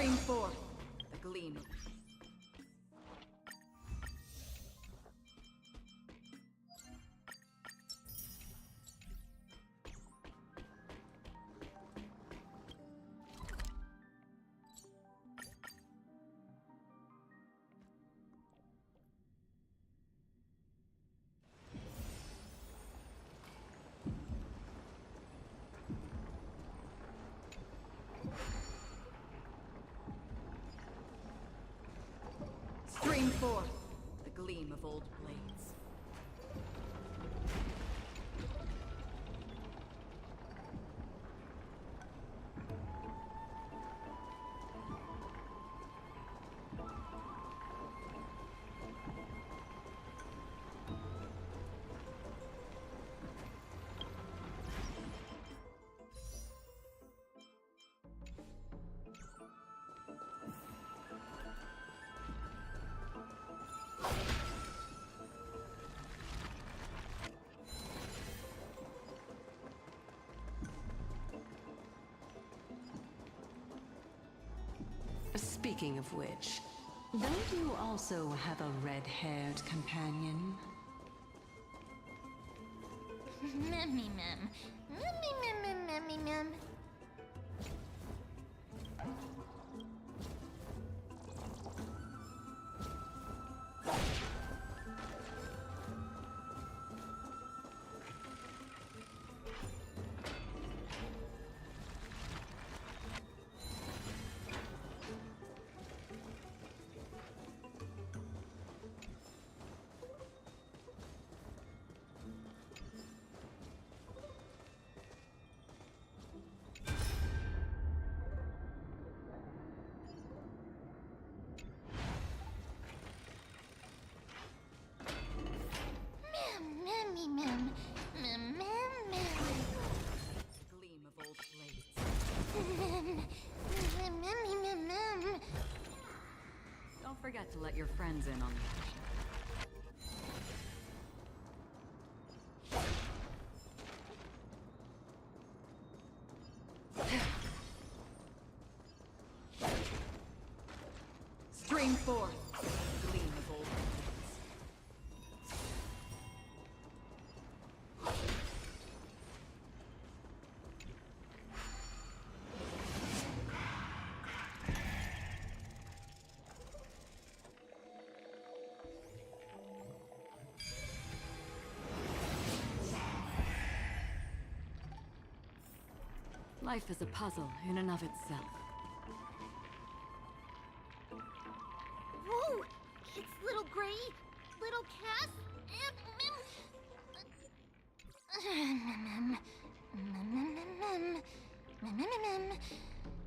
Stream forth the gleam. Stream forth the gleam of old blades. Speaking of which, don't you also have a red-haired companion? Memmy mem. Memmy mem mem memmy mem. Memmy mem. Mem mem mem. The gleam of old blades. Memmy mem mem. Don't forget to let your friends in on the action. Stream forth the gleam of old blades. Life is a puzzle in and of itself. Whoa! It's little Gray, little Cass,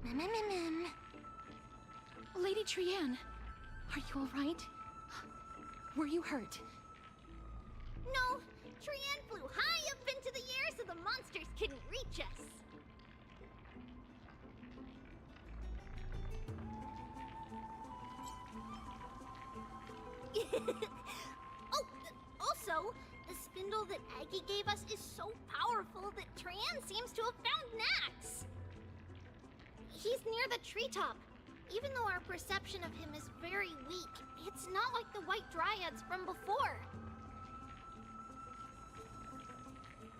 and Lady Trianne, are you all right? Were you hurt? No, Trianne flew high up into the air so the monsters couldn't reach us. Oh, also, the spindle that Aggie gave us is so powerful that Trianne seems to have found Nax. He's near the treetop. Even though our perception of him is very weak, it's not like the White Dryads from before.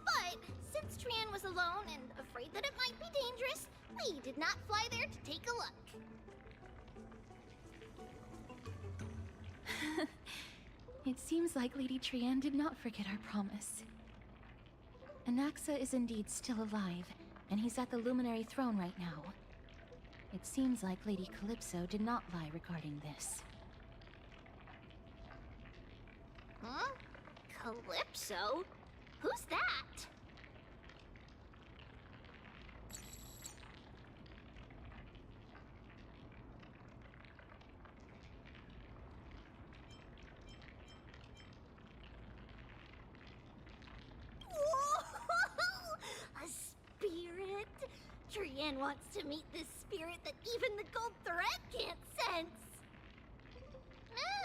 But since Trianne was alone and afraid that it might be dangerous, we did not fly there to take a look. It seems like Lady Trianne did not forget our promise. Anaxa is indeed still alive, and he's at the Luminary Throne right now. It seems like Lady Calypso did not lie regarding this. Huh? Calypso? Who's that? Whoa! A spirit? Trianne wants to meet this spirit that even the gold thread can't sense.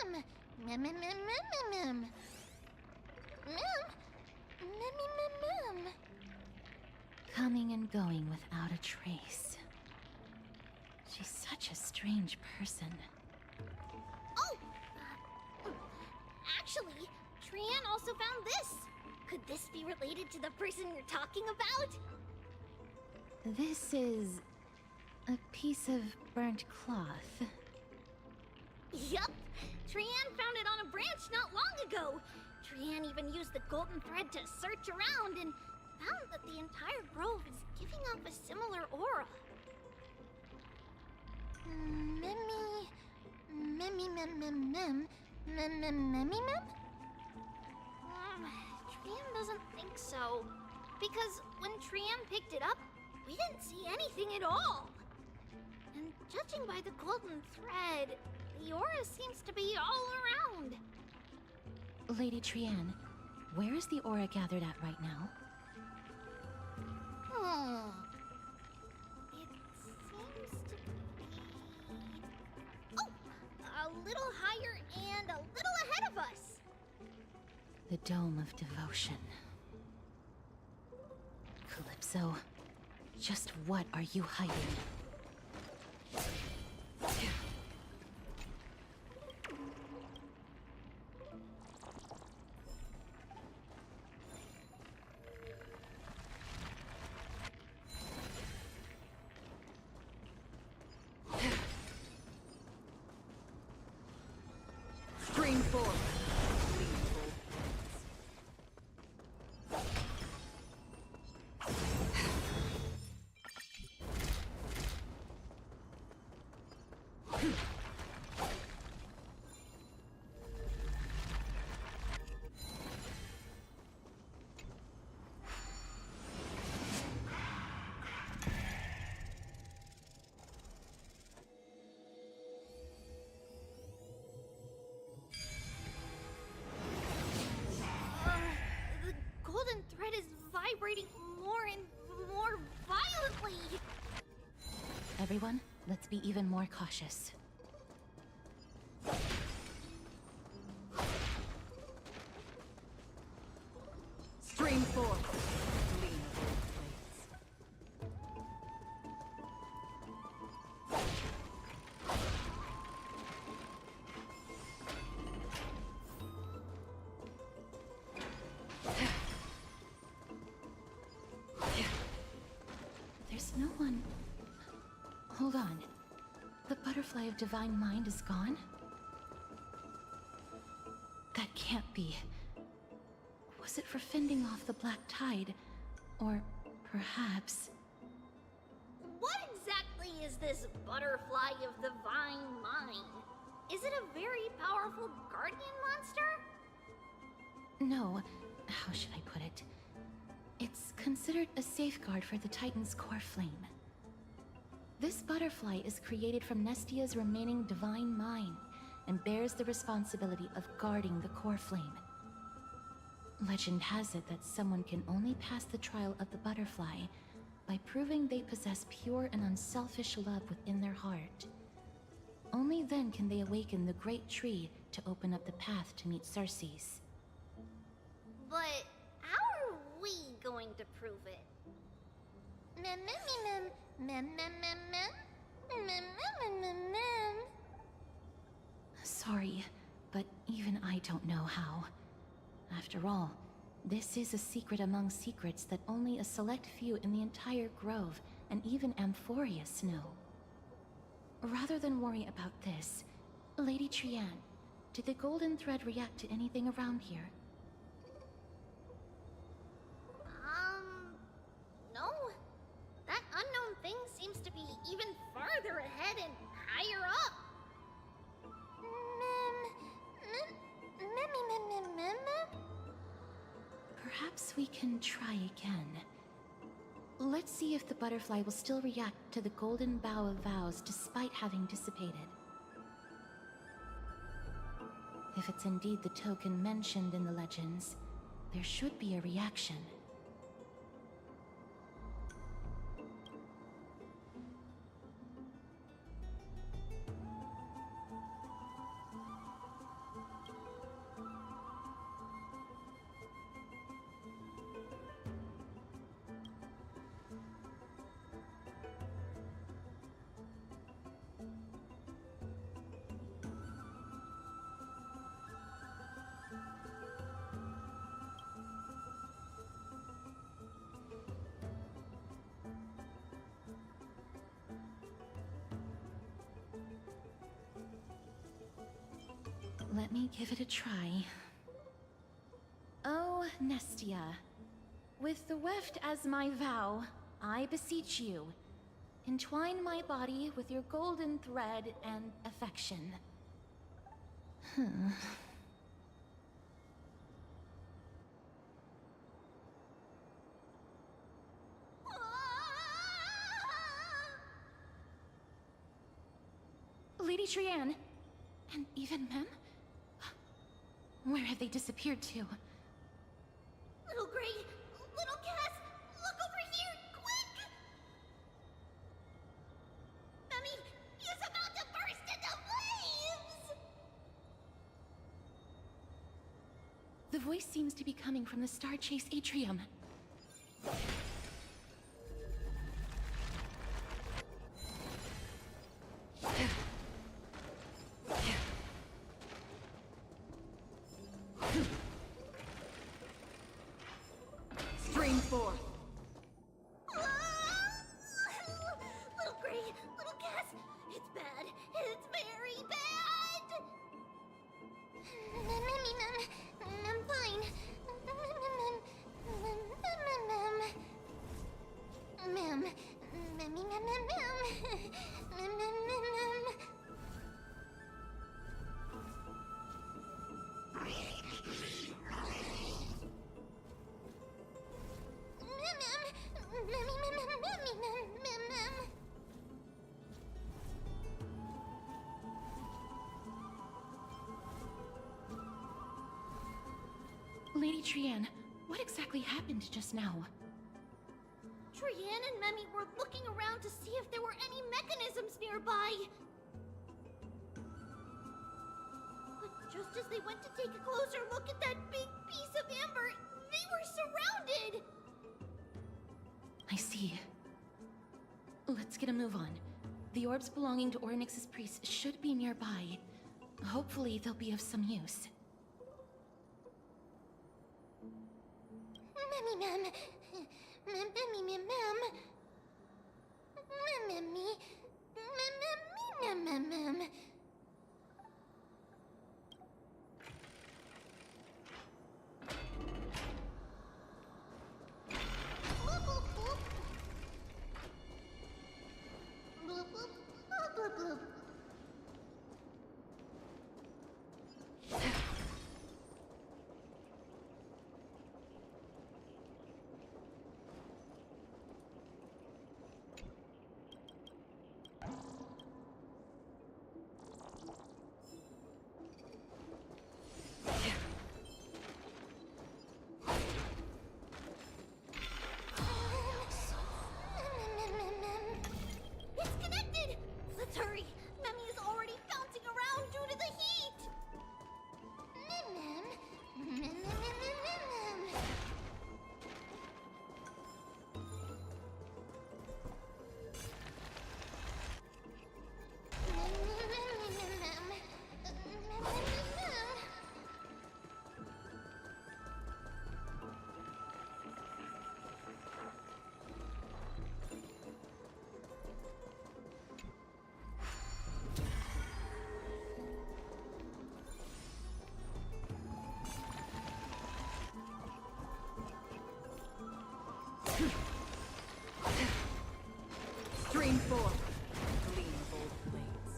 Mem! Mem, mem, mem, mem, mem, mem. Mem! Coming and going without a trace. She's such a strange person. Oh! Actually, Trian also found this. Could this be related to the person you're talking about? This is a piece of burnt cloth. Yup! Trian found it on a branch not long ago. Trian even used the golden thread to search around and found that the entire grove is giving off a similar aura. Trian doesn't think so. Because when Trian picked it up, we didn't see anything at all. And judging by the golden thread, the aura seems to be all around. Lady Trian, where is the aura gathered at right now? It seems to be... Oh! A little higher and a little ahead of us. The Dome of Devotion. Calypso, just what are you hiding? Stream forth. The golden thread is vibrating more and more violently. Everyone, let's be even more cautious. Stream forth. Gleam of old blades. There's no one... Hold on. The butterfly of divine mind is gone? That can't be. Was it for fending off the black tide? Or perhaps... What exactly is this butterfly of the divine mind? Is it a very powerful guardian monster? No. How should I put it? It's considered a safeguard for the Titan's core flame. This butterfly is created from Nestia's remaining divine mind and bears the responsibility of guarding the core flame. Legend has it that someone can only pass the trial of the butterfly by proving they possess pure and unselfish love within their heart. Only then can they awaken the great tree to open up the path to meet Circes. But how are we going to prove it? Sorry, but even I don't know how. After all, this is a secret among secrets that only a select few in the entire grove and even Amphorius know. Rather than worry about this, Lady Trian, did the golden thread react to anything around here? No. That unknown thing seems to be even farther ahead and higher up. Perhaps we can try again. Let's see if the butterfly will still react to the golden bough of vows despite having dissipated. If it's indeed the token mentioned in the legends, there should be a reaction. Let me give it a try. Oh, Nestia. With the weft as my vow, I beseech you, entwine my body with your golden thread and affection. Lady Trianne, and even Mem? Where have they disappeared to? Little Gray, little Cass, look over here, quick! Mummy is about to burst into flames! The voice seems to be coming from the Star Chase atrium. Stream forth. Little Gray, little Cass, it's bad. It's very bad! Mummy, I'm fine. Lady Trianne, what exactly happened just now? Trianne and Memmy were looking around to see if there were any mechanisms nearby. But just as they went to take a closer look at that big piece of amber, they were surrounded! I see. Let's get a move on. The orbs belonging to Ornyx's priests should be nearby. Hopefully they'll be of some use. Memmy. It's connected! Let's hurry! Memmy is already bouncing around due to the heat! Stream forth. Gleam of old blades.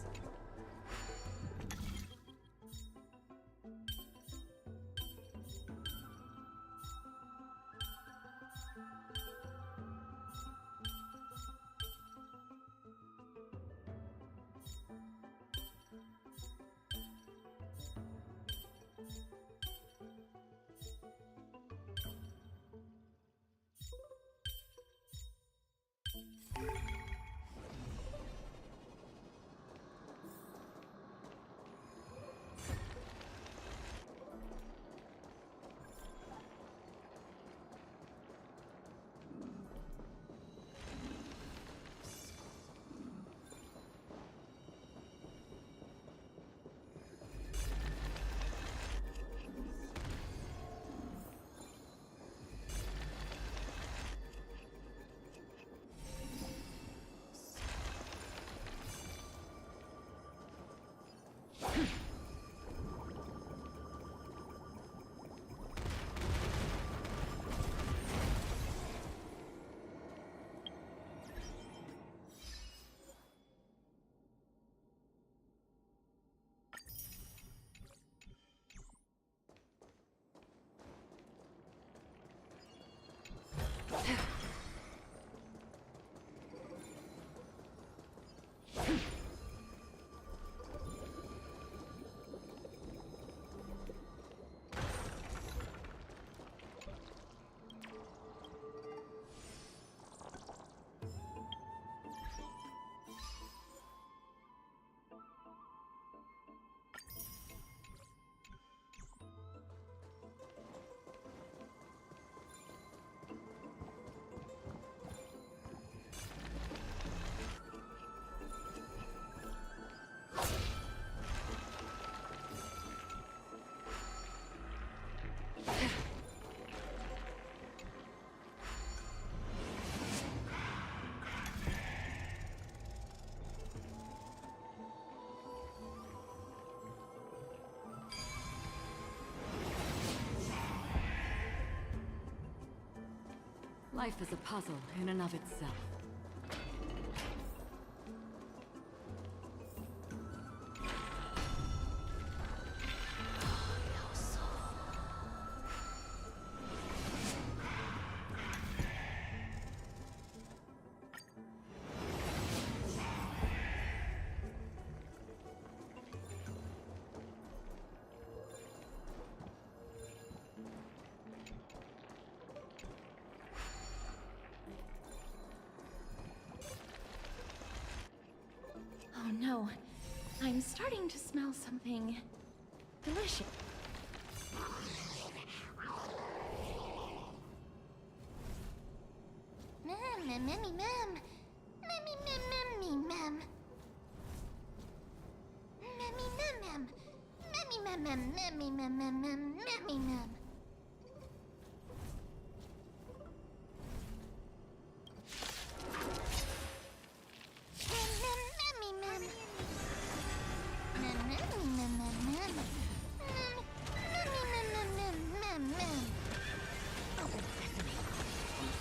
Life is a puzzle in and of itself. Oh no, I'm starting to smell something delicious. Mem, mem, mem. Memmy, mem, memmy, mem. Memmy, mem, mem. Memmy, mem, mem, memmy, mem, mem, mem, memmy, mem.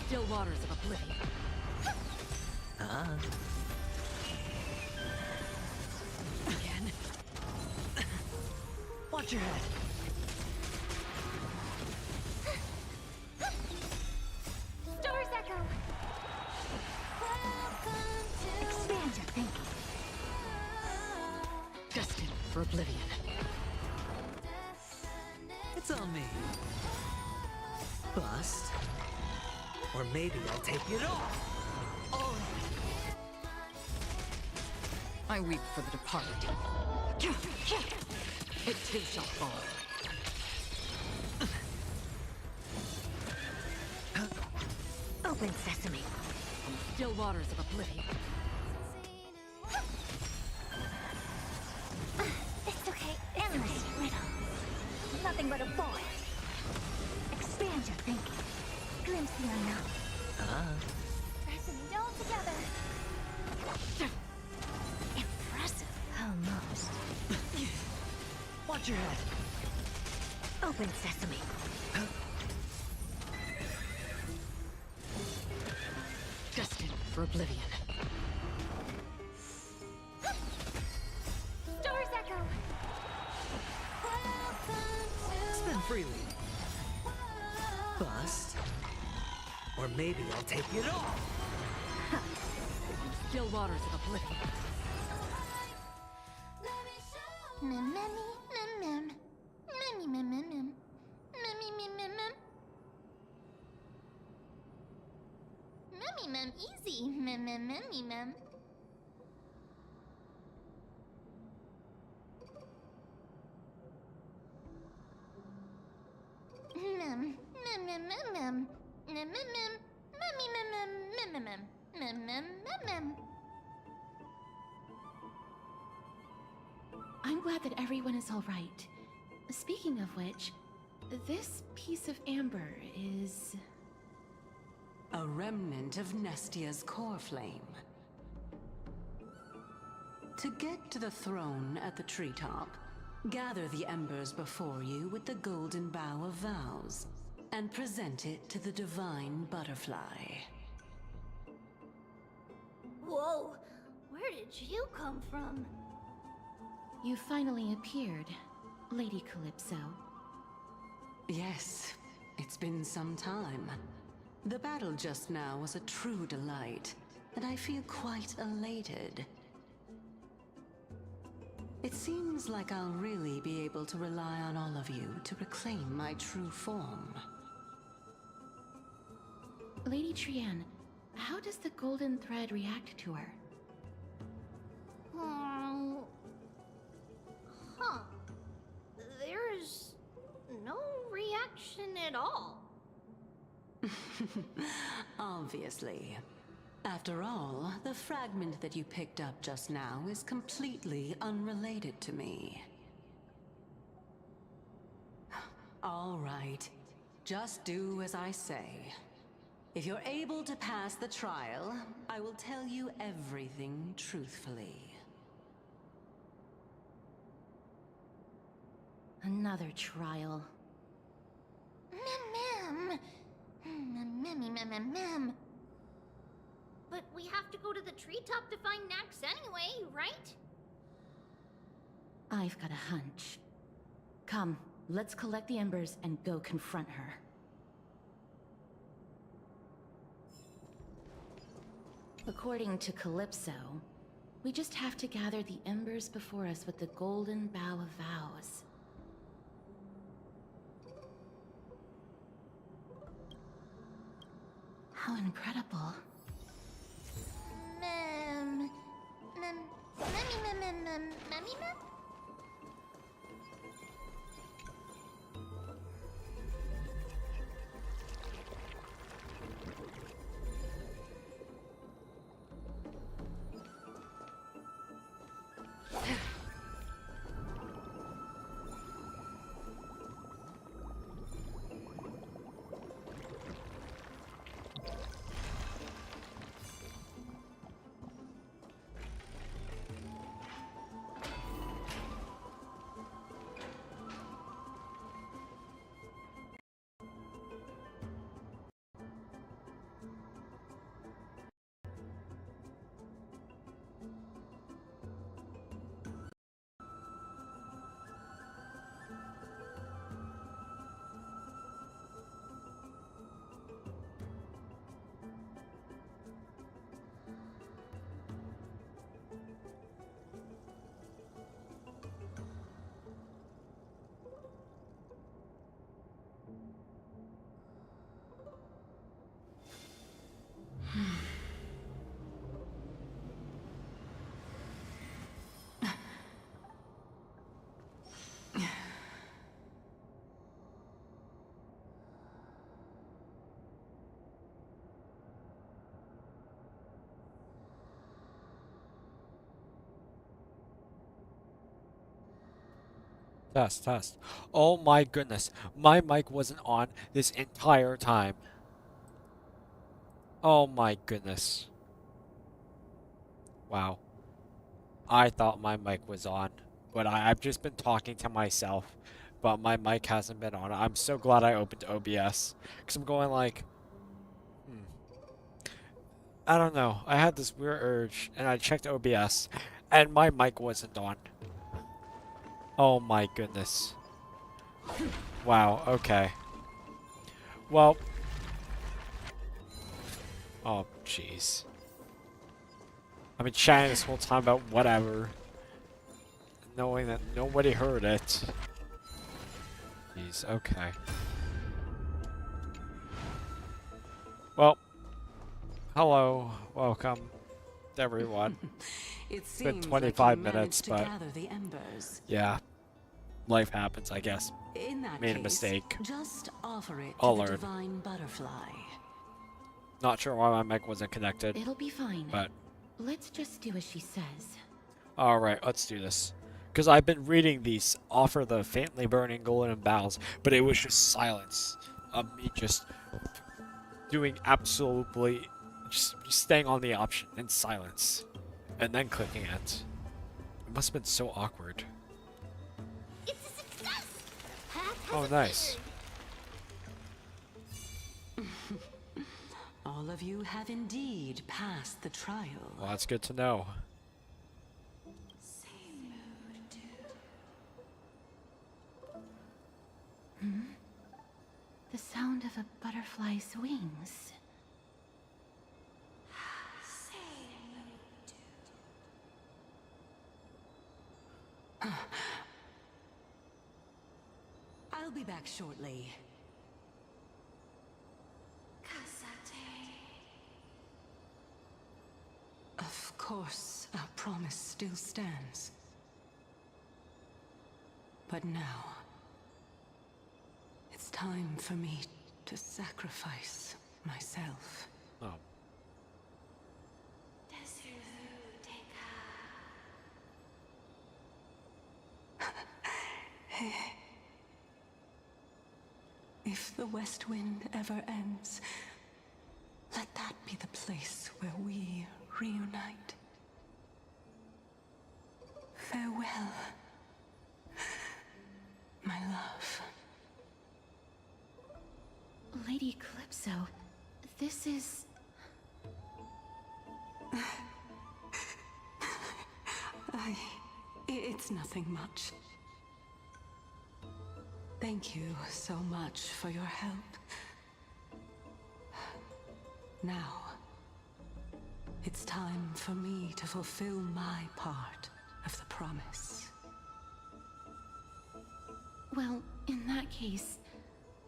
Still waters of oblivion. Again. Watch your head. Stars echo. Expand your thinking. Destined for oblivion. It's on me. Bust. Or maybe I'll take it off. All right. I weep for the departed. It too shall fall. Open sesame. From the still waters of oblivion. It's okay. Endless riddle. Nothing but a boy. Expand your thinking. Glimpse the unknown. Resonate all together. Impressive. Almost. Watch your head. Open sesame. Destined for oblivion. Stars echo. Spin freely. Bust. Or maybe I'll take it off. Still waters of oblivion. Mem, memmy, mem, mem. Memmy, mem, mem, mem. Memmy, mem, mem, mem. Memmy, mem, easy. Mem, mem, memmy, mem. Mem, mem, mem, mem, mem. Mem, mem, mem. Memmy, mem, mem, mem, mem, mem. Mem, mem, mem, mem. I'm glad that everyone is all right. Speaking of which, this piece of amber is... A remnant of Nestia's core flame. To get to the throne at the treetop, gather the embers before you with the golden bough of vows, and present it to the divine butterfly. Whoa, where did you come from? You finally appeared, Lady Calypso. Yes, it's been some time. The battle just now was a true delight, and I feel quite elated. It seems like I'll really be able to rely on all of you to reclaim my true form. Lady Trian, how does the golden thread react to her? Huh. There's no reaction at all. Obviously. After all, the fragment that you picked up just now is completely unrelated to me. All right. Just do as I say. If you're able to pass the trial, I will tell you everything truthfully. Another trial. Mem, mem. Memmy, Mem. But we have to go to the treetop to find Nax anyway, right? I've got a hunch. Come, let's collect the embers and go confront her. According to Calypso, we just have to gather the embers before us with the golden bough of vows. How incredible. Mem? Test. Oh my goodness. My mic wasn't on this entire time. Oh my goodness. Wow. I thought my mic was on, but I've just been talking to myself, but my mic hasn't been on. I'm so glad I opened OBS, because I'm going like, I don't know. I had this weird urge, and I checked OBS, and my mic wasn't on. Oh my goodness. Wow, okay. Well. Oh, jeez. I've been chatting this whole time about whatever, knowing that nobody heard it. Jeez, okay. Well, hello, welcome, everyone. It's been 25 minutes, but the embers. Yeah, life happens, I guess. In that Made a case, mistake. Just offer it I'll to the learn. divine butterfly. Not sure why my mic wasn't connected, It'll be fine. but Let's just do as she says. alright, let's do this. Because I've been reading these, offer the faintly burning golden boughs, but it was just silence of me just doing absolutely, just staying on the option in silence, and then clicking it. It must have been so awkward. It's a success! Path has Oh, nice. appeared. All of you have indeed passed the trial. Well, that's good to know. The sound of a butterfly's wings. I'll be back shortly. Of course, our promise still stands. But now, it's time for me to sacrifice myself. Oh. If the West Wind ever ends, let that be the place where we reunite. Farewell, my love. Lady Calypso, This is... It's nothing much. Thank you so much for your help. Now, it's time for me to fulfill my part of the promise. Well, in that case,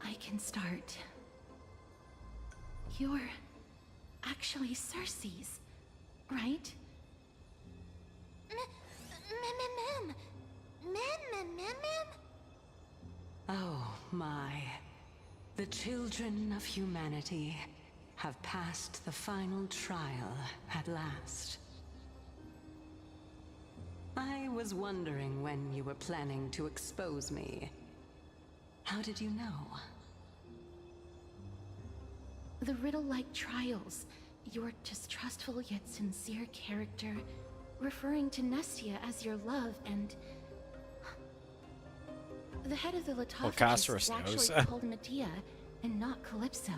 I can start. You're actually Circe's, right? Oh my. The children of humanity have passed the final trial at last. I was wondering when you were planning to expose me. How did you know? The riddle-like trials, your distrustful yet sincere character, referring to Nestia as your love, and... The head of the Lotophagus Castorus is actually knows. called Medea, and not Calypso.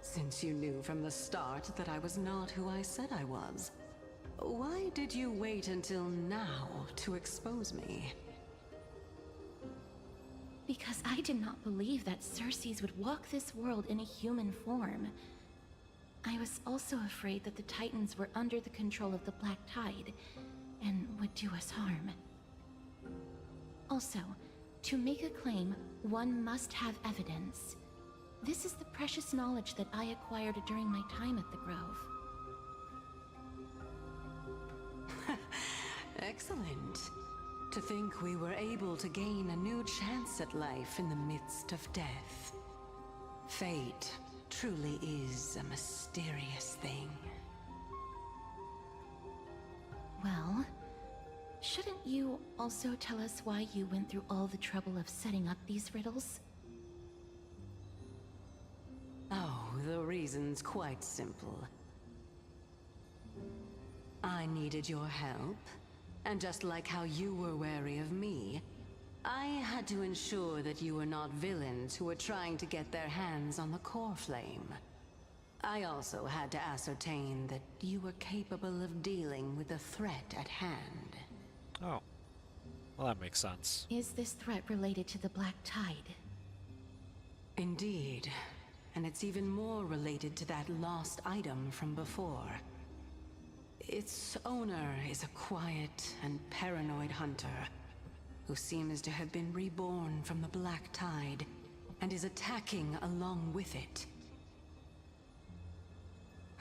Since you knew from the start that I was not who I said I was, why did you wait until now to expose me? Because I did not believe that Circes would walk this world in a human form. I was also afraid that the Titans were under the control of the Black Tide, and would do us harm. Also, to make a claim, one must have evidence. This is the precious knowledge that I acquired during my time at the Grove. Excellent. To think we were able to gain a new chance at life in the midst of death. Fate truly is a mysterious thing. Well, shouldn't you also tell us why you went through all the trouble of setting up these riddles? Oh, the reason's quite simple. I needed your help, and just like how you were wary of me, I had to ensure that you were not villains who were trying to get their hands on the core flame. I also had to ascertain that you were capable of dealing with the threat at hand. Oh. Well, that makes sense. Is this threat related to the Black Tide? Indeed. And it's even more related to that lost item from before. Its owner is a quiet and paranoid hunter who seems to have been reborn from the Black Tide and is attacking along with it.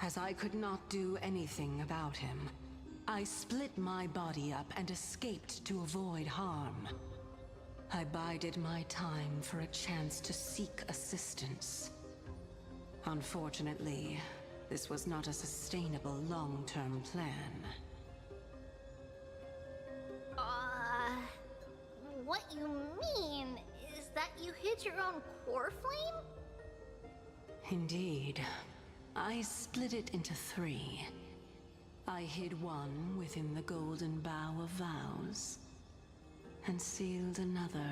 As I could not do anything about him, I split my body up and escaped to avoid harm. I bided my time for a chance to seek assistance. Unfortunately, this was not a sustainable long-term plan. What you mean is that you hid your own core flame? Indeed. I split it into 3. I hid one within the Golden Bough of Vows, and sealed another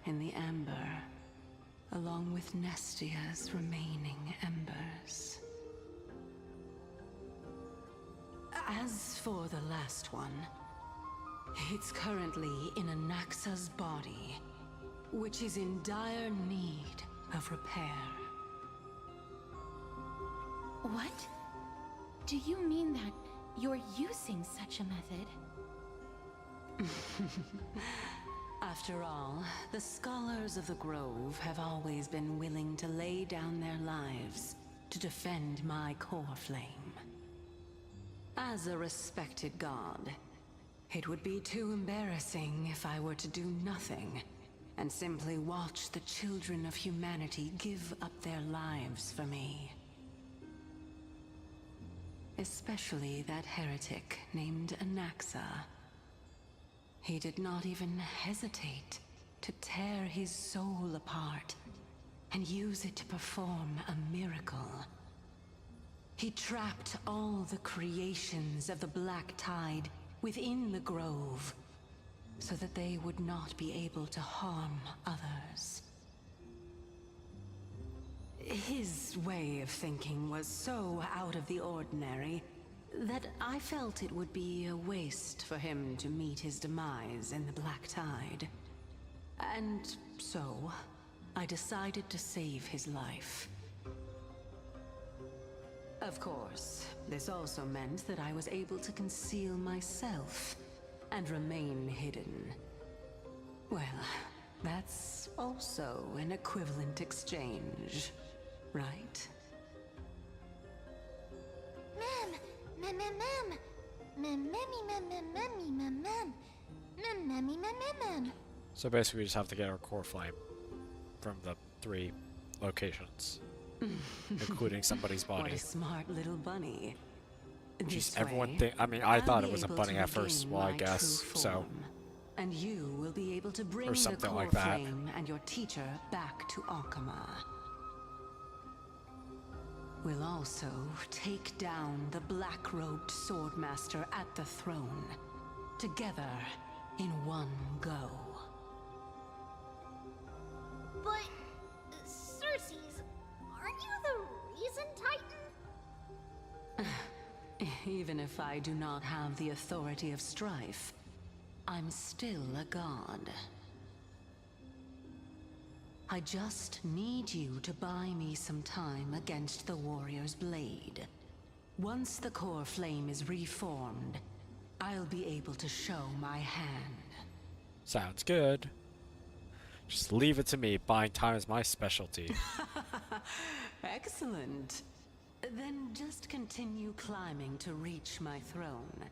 in the Amber, along with Nestia's remaining embers. As for the last one, it's currently in Anaxa's body, which is in dire need of repair. What? Do you mean that you're using such a method? After all, the scholars of the Grove have always been willing to lay down their lives to defend my core flame. As a respected god, it would be too embarrassing if I were to do nothing and simply watch the children of humanity give up their lives for me. Especially that heretic named Anaxa. He did not even hesitate to tear his soul apart and use it to perform a miracle. He trapped all the creations of the Black Tide within the Grove so that they would not be able to harm others. His way of thinking was so out of the ordinary that I felt it would be a waste for him to meet his demise in the Black Tide. And so, I decided to save his life. Of course, this also meant that I was able to conceal myself and remain hidden. Well, that's also an equivalent exchange, right? Mem, mem, mem, mem, mem, memmy, mem, mem, memmy, mem, mem, mem, memmy, mem, mem, mem. So basically, we just have to get our core flame from the 3 locations, including somebody's body. What a smart little bunny. Jeez, This everyone way, think. I mean, I I'll thought be it was a able bunny to at first. regain Well, I my guess true so. form. And you will be able to bring Or the something core like that. flame and your teacher back to Akama. We'll also take down the black-robed swordmaster at the throne, together in one go. But, Cersei's, aren't you the reason, Titan? Even if I do not have the authority of strife, I'm still a god. I just need you to buy me some time against the warrior's blade. Once the core flame is reformed, I'll be able to show my hand. Sounds good. Just leave it to me. Buying time is my specialty. Excellent. Then just continue climbing to reach my throne.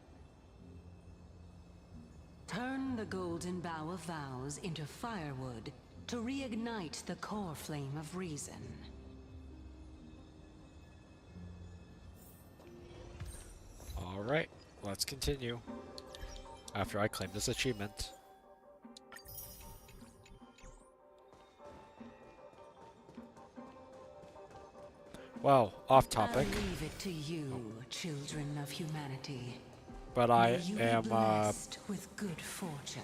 Turn the golden bough of vows into firewood to reignite the core flame of reason. Alright, let's continue. After I claim this achievement. Well, off topic, I'll leave it to you, children of humanity. but I May you be am blessed with good fortune.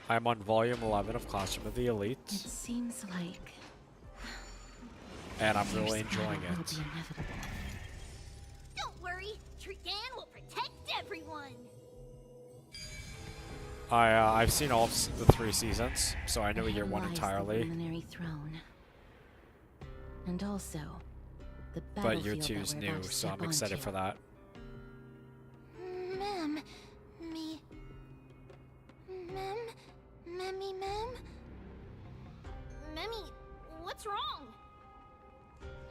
I'm on volume 11 of Classroom of the Elite, It seems like and I'm fierce really enjoying battle will it. be inevitable. Don't worry, Trigan will protect everyone. I've seen all the 3 seasons, so I know year 1 Lies the entirely. luminary throne. And also, the But year battlefield 2 that is we're new, about to so step I'm excited onto. for that. Mem, me. Mem, memmy, mem. Memmy, what's wrong?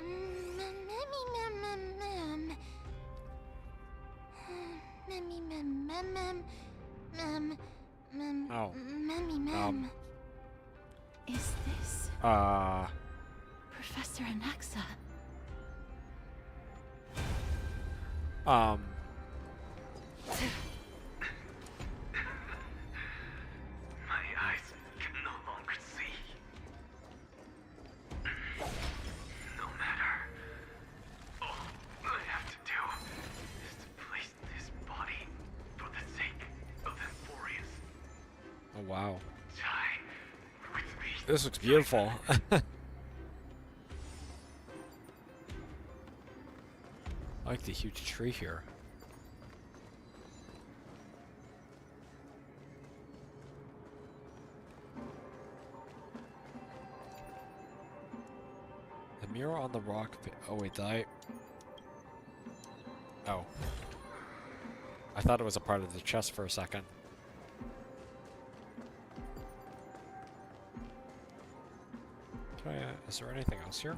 Memmy, mem, mem, mem. Memmy, mem, mem, mem, mem, mem. Oh. Memmy, mem. Is this Uh, Professor Anaxa? um, My eyes can no longer see. No matter. All I have to do is to place this body for the sake of Emphorius. oh wow. Die with me. This looks beautiful. I like the huge tree here. The mirror on the rock. Oh wait, did I? Oh. I thought it was a part of the chest for a second. Can I, is there anything else here?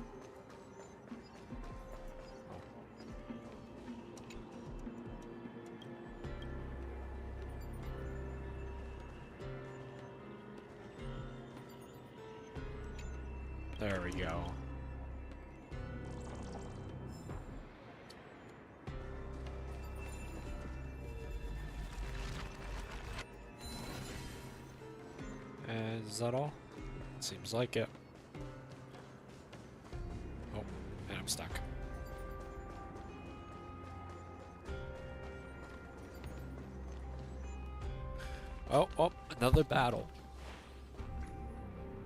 There we go. And is that all? Seems like it. Oh, and I'm stuck. Oh, oh, another battle.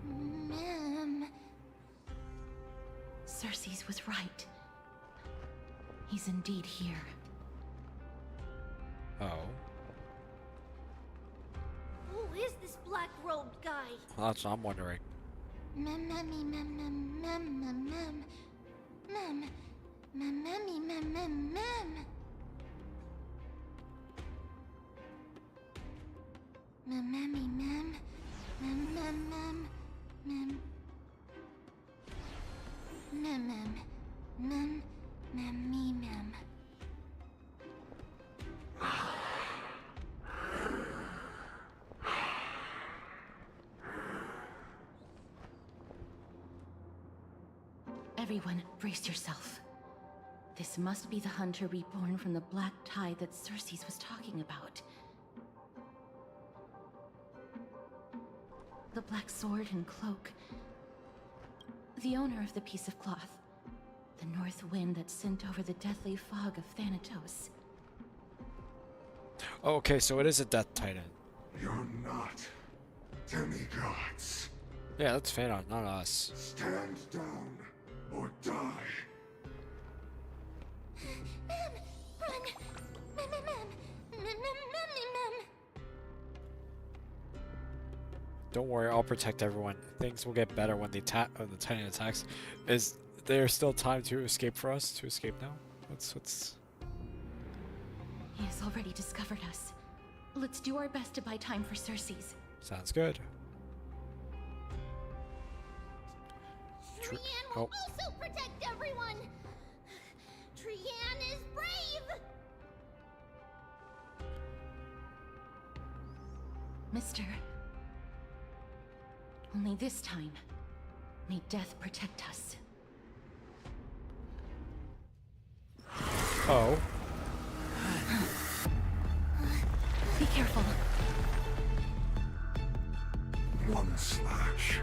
Mem. Cersei Cersei was right. He's indeed here. Oh. Who is this black-robed guy? That's what I'm wondering. Mem, mem, mem, mem, mem, mem, mem, mem, mem, mem, mem, mem, mem. Mem, mem, mem, mem, mem, mem, mem. Mem, mem, mem, mem, me, mem. Everyone, brace yourself. This must be the hunter reborn from the black tide that Cersei was talking about. The black sword and cloak. The owner of the piece of cloth. The north wind that sent over the deathly fog of Thanatos. Oh, okay, so it is a Death Titan. You're not demigods. Yeah, that's Phanon, not us. Stand down or die. Mem, run. Mem, mem, mem, mem, mem, mem, mem. Don't worry, I'll protect everyone. Things will get better when the Titan attacks. Is there still time to escape for us? To escape now? What's... He has already discovered us. Let's do our best to buy time for Cersei's. Sounds good. Trian will also protect everyone. Trian is brave. Mister. Only this time, may death protect us. Oh. Be careful. One slash.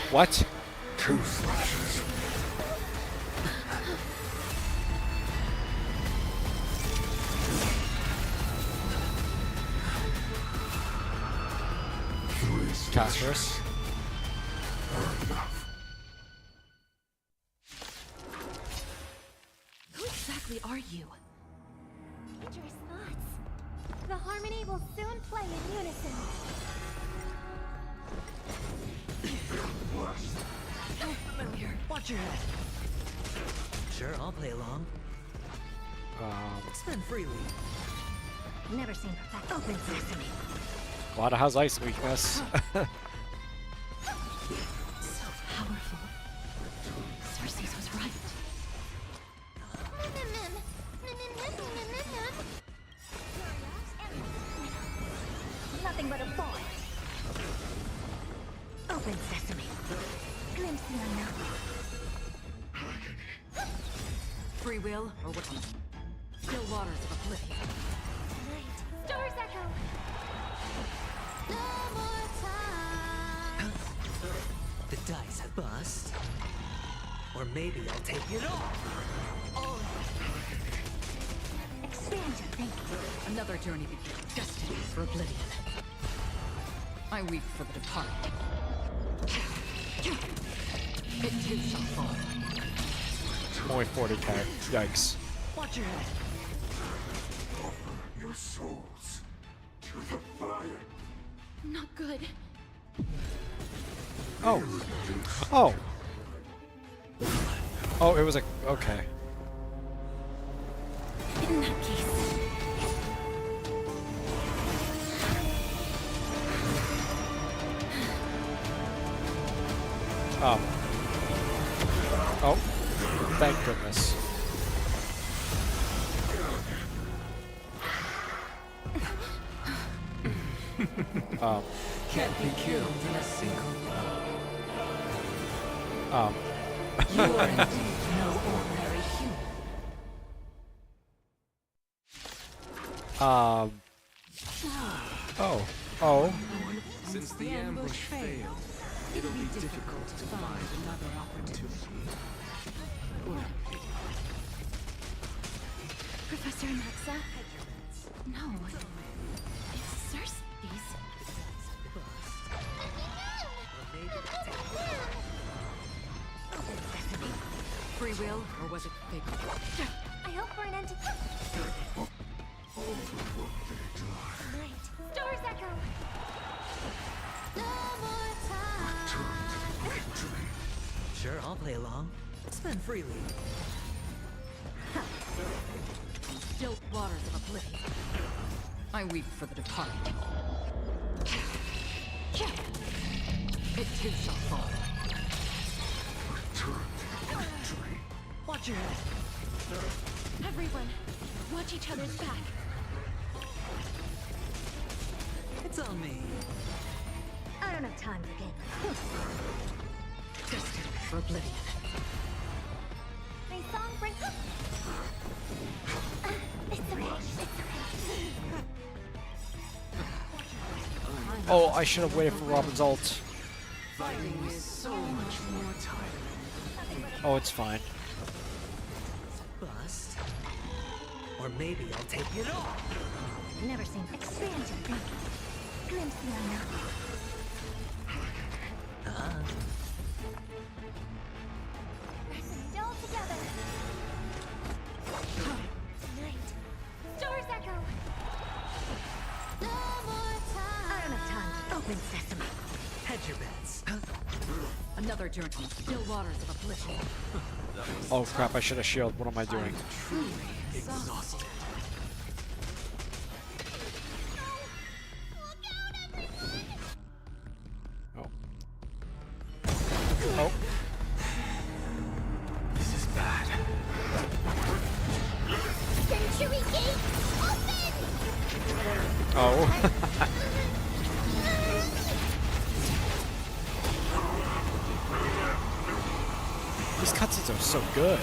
What? Two slashes. Three Casperus. Enough. Who exactly are you? Dangerous thoughts. The harmony will soon play in unison. Watch your head. Sure, I'll play along. Spend freely. Never seen perfect. Open sesame. Glada has ice weakness. So powerful. Cersei was right. Mem, mem, mem. Mem, mem, mem, mem, mem, mem. Nothing but a boy. Open sesame. Glimpse the unknown. Free will, or what? Still waters of oblivion. Right. Stars echo. No more time. The dice have bust. Or maybe I'll take it off. Expand your thinking. Another journey begins. Destiny for oblivion. I weep for the departed. It too shall fall. Only 40k. Yikes. Watch your head. Your souls to the fire. Not good. Oh. Oh. Oh, it was a... Okay. In that case... Oh. Oh. Thank goodness. Can't be killed in a single blow. You are indeed no ordinary human. Oh. Oh. Since the ambush failed, it'll be difficult to find another opportunity. Professor Maxa? No. It's Cersei's. destiny? Free will, or was it fate? I hope for an end to Night. Stars echo. No more time. Sure, I'll play along. Spend freely. Still waters of oblivion. I weep for the departed. It too shall fall. Watch your head. Everyone, watch each other's back. It's on me. I don't have time for games. Destined for oblivion. My song brings. It's okay. It's okay. Oh, I should have waited for Robin's ult. Fighting is so much more tiring. Oh, it's fine. Bust. Or maybe I'll take it off. Never seen. Expand your thinking. Glimpse the unknown. Still together. Tonight. Stars echo. No more time. I don't have time to open sesame. Hedge your bets. Another journey. Still waters of oblivion. Oh crap, I should have shielded. What am I doing? Truly exhausted. Oh. Oh. This is bad. Century gate open. Oh. These cutscenes are so good.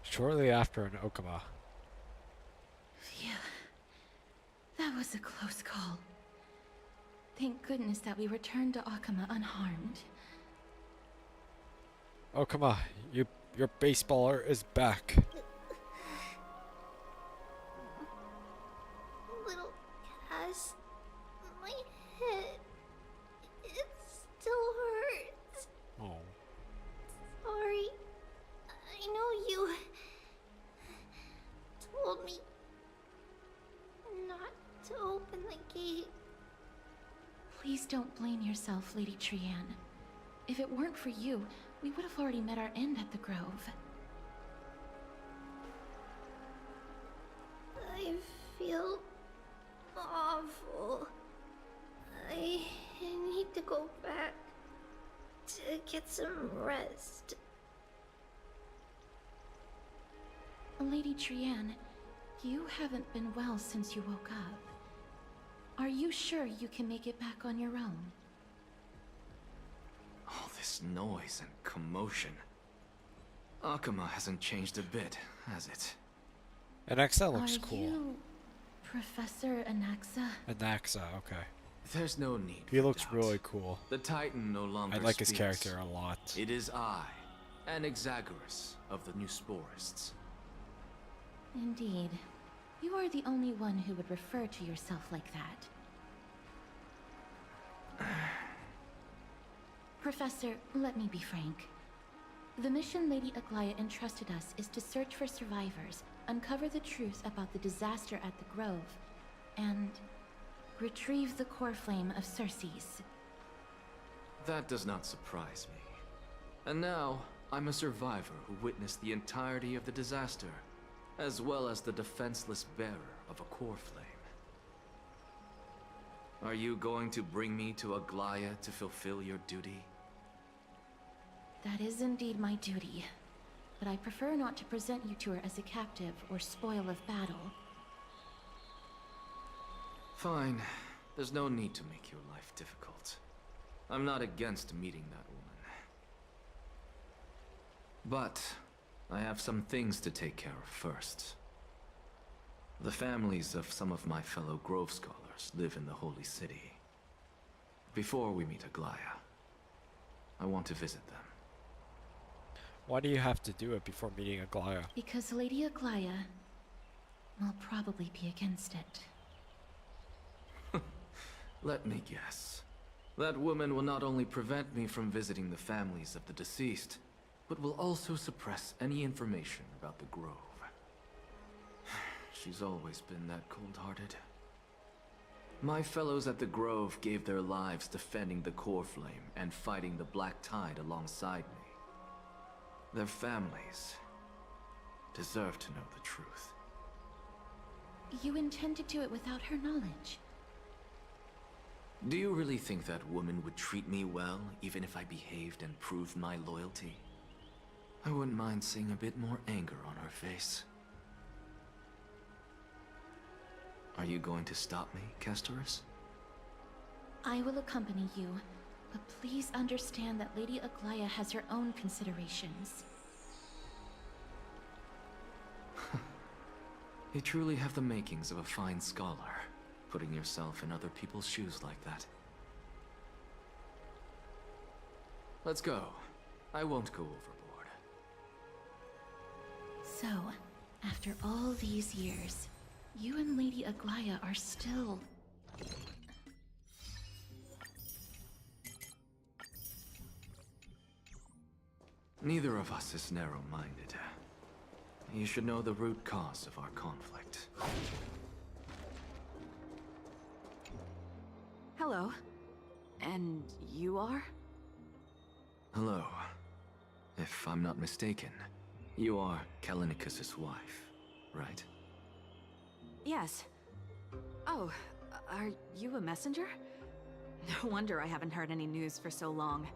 Shortly after in Okama. Phew. That was a close call. Thank goodness that we returned to Akama unharmed. Okama, your baseballer is back. Little Cass, my head, it still hurts. Oh. Sorry. I know you told me not to open the gate. Please don't blame yourself, Lady Trianne. If it weren't for you, we would have already met our end at the Grove. I feel awful. I need to go back to get some rest. Lady Trianne, you haven't been well since you woke up. Are you sure you can make it back on your own? All this noise and commotion. Akama hasn't changed a bit, has it? Anaxa looks Are cool. you Professor Anaxa? Anaxa, okay. There's no need. He for looks doubt. really cool. The Titan no longer I like his speaks. character a lot. It is I, Anaxagoras of the New Sporists. Indeed. You are the only one who would refer to yourself like that. Professor, let me be frank. The mission Lady Aglaya entrusted us is to search for survivors, uncover the truth about the disaster at the Grove, and retrieve the core flame of Circe's. That does not surprise me. And now, I'm a survivor who witnessed the entirety of the disaster, as well as the defenseless bearer of a core flame. Are you going to bring me to Aglaya to fulfill your duty? That is indeed my duty, but I prefer not to present you to her as a captive or spoil of battle. Fine. There's no need to make your life difficult. I'm not against meeting that woman. But I have some things to take care of first. The families of some of my fellow Grove Scholars live in the Holy City. Before we meet Aglaya, I want to visit them. Why do you have to do it before meeting Aglaya? Because Lady Aglaya will probably be against it. Let me guess. That woman will not only prevent me from visiting the families of the deceased, but will also suppress any information about the Grove. She's always been that cold-hearted. My fellows at the Grove gave their lives defending the Core Flame and fighting the Black Tide alongside me. Their families deserve to know the truth. You intend to do it without her knowledge. Do you really think that woman would treat me well, even if I behaved and proved my loyalty? I wouldn't mind seeing a bit more anger on her face. Are you going to stop me, Castorus? I will accompany you, but please understand that Lady Aglaya has her own considerations. You truly have the makings of a fine scholar, putting yourself in other people's shoes like that. Let's go. I won't go overboard. So, after all these years, you and Lady Aglaya are still... Neither of us is narrow-minded. You should know the root cause of our conflict. Hello. And you are? Hello. If I'm not mistaken, you are Kalinicus's wife, right? Yes. Oh, are you a messenger? No wonder I haven't heard any news for so long.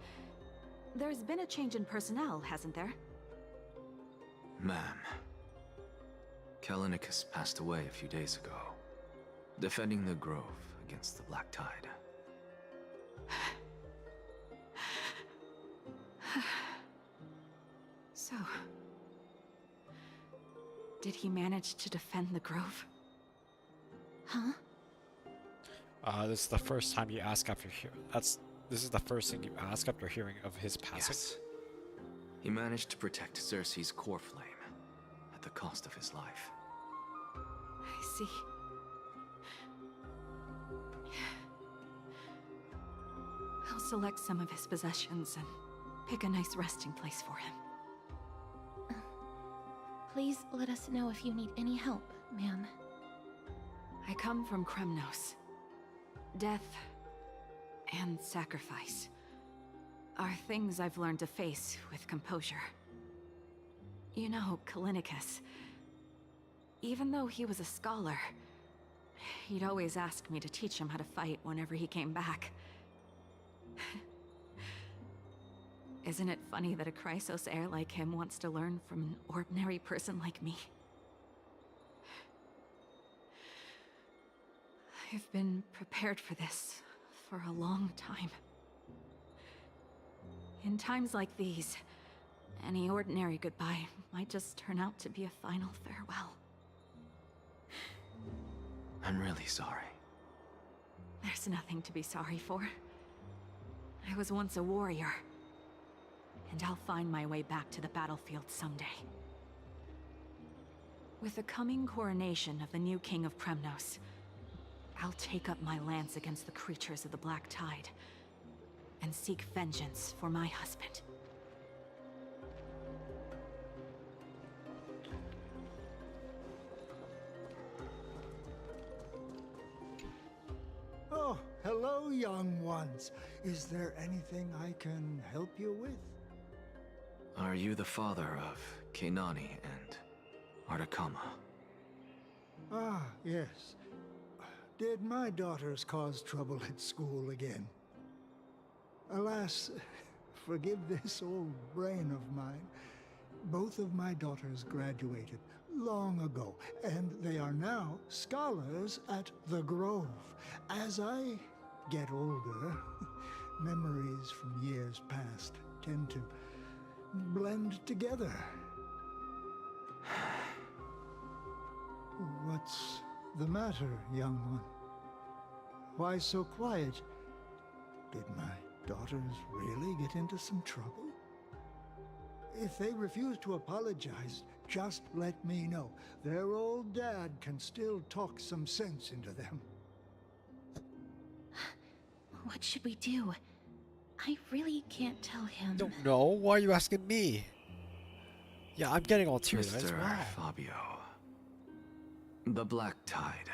There's been a change in personnel, hasn't there? Ma'am. Kalinicus passed away a few days ago, defending the Grove against the Black Tide. So... did he manage to defend the Grove? Huh? This is the first time you ask after this is the first thing you ask after hearing of his passing? Yes. He managed to protect Cersei's core flame at the cost of his life. I see. I'll select some of his possessions and pick a nice resting place for him. Please let us know if you need any help, ma'am. I come from Kremnos. Death and sacrifice are things I've learned to face with composure. You know, Kalinicus, even though he was a scholar, he'd always ask me to teach him how to fight whenever he came back. Isn't it funny that a Chrysos heir like him wants to learn from an ordinary person like me? I've been prepared for this for a long time. In times like these, any ordinary goodbye might just turn out to be a final farewell. I'm really sorry. There's nothing to be sorry for. I was once a warrior, and I'll find my way back to the battlefield someday. With the coming coronation of the new king of Kremnos, I'll take up my lance against the creatures of the Black Tide and seek vengeance for my husband. Oh, hello, young ones. Is there anything I can help you with? Are you the father of Kenani and Artakama? Ah, yes. Did my daughters cause trouble at school again? Alas, forgive this old brain of mine. Both of my daughters graduated long ago, and they are now scholars at the Grove. As I get older, memories from years past tend to blend together. What's the matter, young one? Why so quiet? Did my daughters really get into some trouble? If they refuse to apologize, just let me know. Their old dad can still talk some sense into them. What should we do? I really can't tell him. Don't know. Why are you asking me? Yeah, I'm getting all teary as Mr. well. Fabio, the Black Tide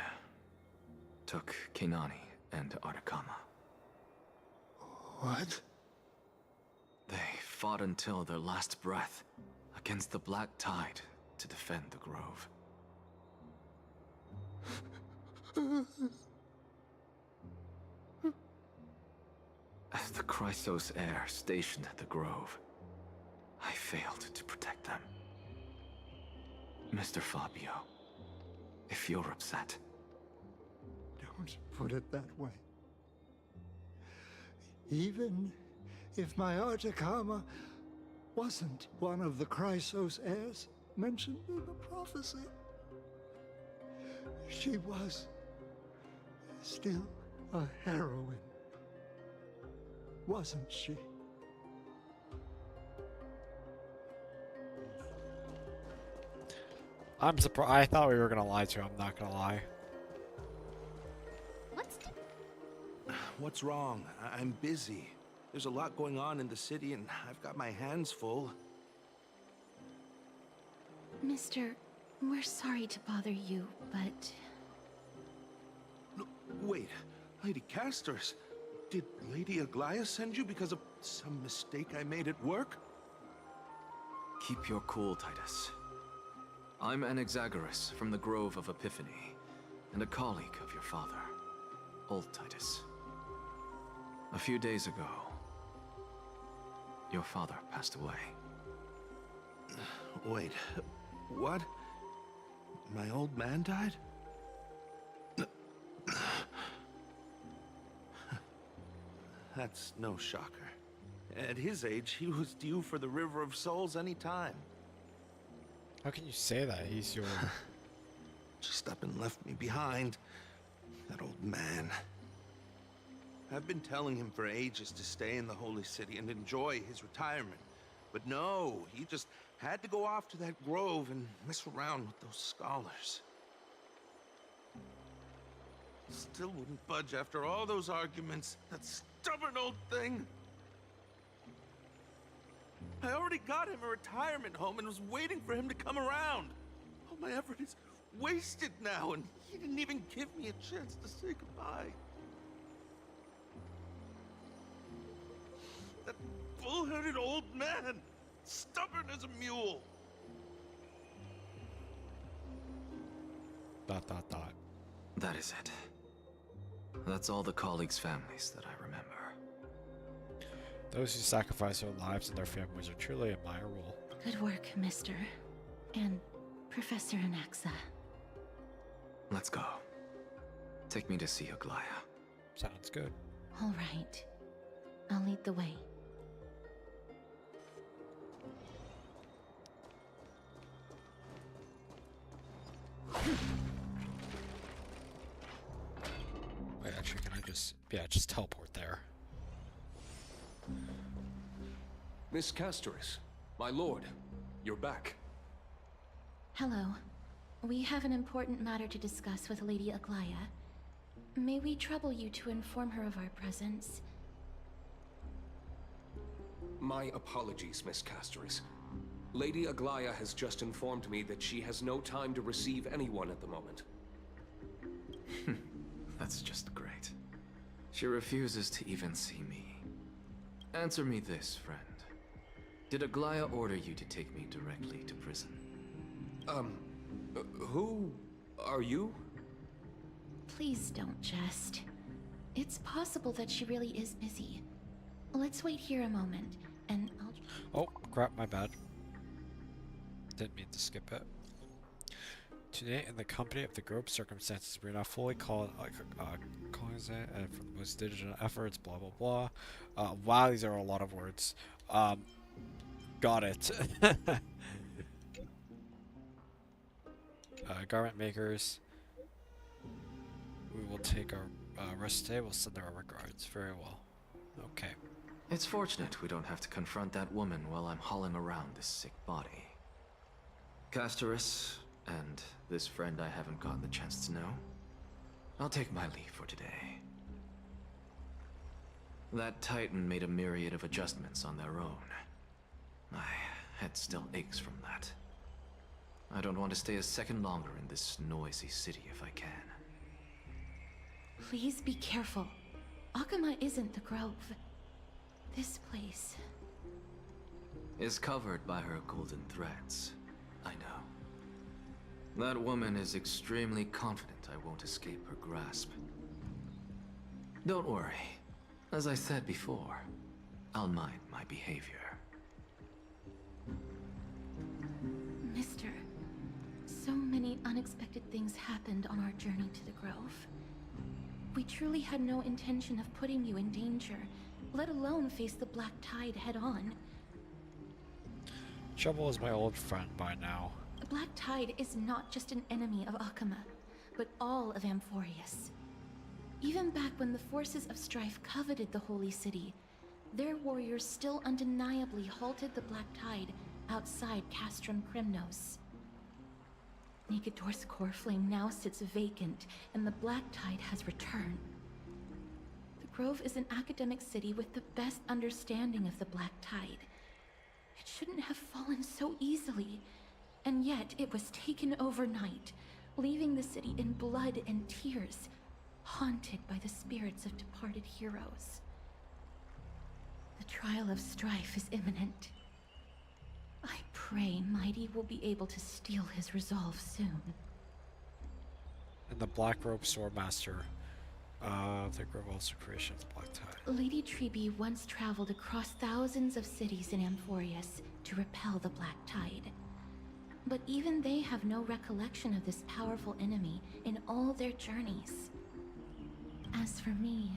took Kinani and Artakama. What? They fought until their last breath against the Black Tide to defend the Grove. As the Chrysos heir stationed at the Grove, I failed to protect them. Mr. Fabio, if you're upset... Don't put it that way. Even if my Artakama wasn't one of the Chrysos heirs mentioned in the prophecy, she was still a heroine, wasn't she? I'm surprised. I thought we were gonna lie to him. I'm not gonna lie. What's wrong? I'm busy. There's a lot going on in the city, and I've got my hands full. Mister, we're sorry to bother you, but... No, wait, Lady Castors, did Lady Aglaya send you because of some mistake I made at work? Keep your cool, Titus. I'm Anaxagoras from the Grove of Epiphany, and a colleague of your father, Old Titus. A few days ago, your father passed away. Wait, what? My old man died? That's no shocker. At his age, he was due for the River of Souls any time. How can you say that? He's your... Just up and left me behind. That old man. I've been telling him for ages to stay in the Holy City and enjoy his retirement. But no, he just had to go off to that grove and mess around with those scholars. Still wouldn't budge after all those arguments. That stubborn old thing. I already got him a retirement home and was waiting for him to come around. All my effort is wasted now, and he didn't even give me a chance to say goodbye. That bull-headed old man, stubborn as a mule. ... That is it. That's all the colleagues' families that I remember. Those who sacrifice their lives and their families are truly admirable. Good work, Mister. And Professor Anaxa. Let's go. Take me to see Aglaya. Sounds good. All right. I'll lead the way. Wait, actually, can I just... Yeah, just teleport there. Miss Castoris, my lord, you're back. Hello. We have an important matter to discuss with Lady Aglaya. May we trouble you to inform her of our presence? My apologies, Miss Castoris. Lady Aglaya has just informed me that she has no time to receive anyone at the moment. That's just great. She refuses to even see me. Answer me this, friend. Did Aglaya order you to take me directly to prison? Who are you? Please don't jest. It's possible that she really is busy. Let's wait here a moment, and I'll... Oh, crap, my bad. Didn't mean to skip it. Today, in the company of the group circumstances, we are not fully cognizant for the most diligent efforts, blah blah blah. Wow, these are a lot of words. Got it. Garment makers. We will take our rest today. We'll send our regards. Very well. Okay. It's fortunate we don't have to confront that woman while I'm hauling around this sick body. Castorus, and this friend I haven't gotten the chance to know, I'll take my leave for today. That Titan made a myriad of adjustments on their own. My head still aches from that. I don't want to stay a second longer in this noisy city if I can. Please be careful. Akama isn't the Grove. This place... is covered by her golden threads. I know. That woman is extremely confident I won't escape her grasp. Don't worry. As I said before, I'll mind my behavior. Mister, so many unexpected things happened on our journey to the Grove. We truly had no intention of putting you in danger, let alone face the Black Tide head-on. Trouble is my old friend by now. The Black Tide is not just an enemy of Akama, but all of Amphorius. Even back when the forces of strife coveted the Holy City, their warriors still undeniably halted the Black Tide outside Castrum Kremnos. Nigador's core flame now sits vacant, and the Black Tide has returned. The Grove is an academic city with the best understanding of the Black Tide. It shouldn't have fallen so easily, and yet it was taken overnight, leaving the city in blood and tears, haunted by the spirits of departed heroes. The trial of strife is imminent. I pray Mighty will be able to steel his resolve soon. And the Black Robe Swordmaster, the Grove also creation of the Black Tide. Lady Treeby once traveled across thousands of cities in Amphorius to repel the Black Tide. But even they have no recollection of this powerful enemy in all their journeys. As for me,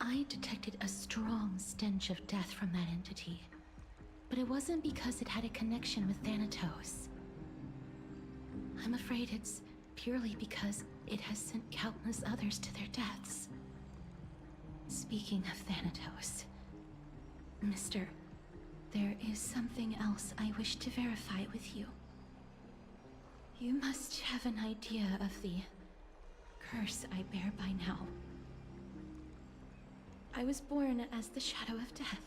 I detected a strong stench of death from that entity. But it wasn't because it had a connection with Thanatos. I'm afraid it's purely because it has sent countless others to their deaths. Speaking of Thanatos, Mister, there is something else I wish to verify with you. You must have an idea of the curse I bear by now. I was born as the shadow of death.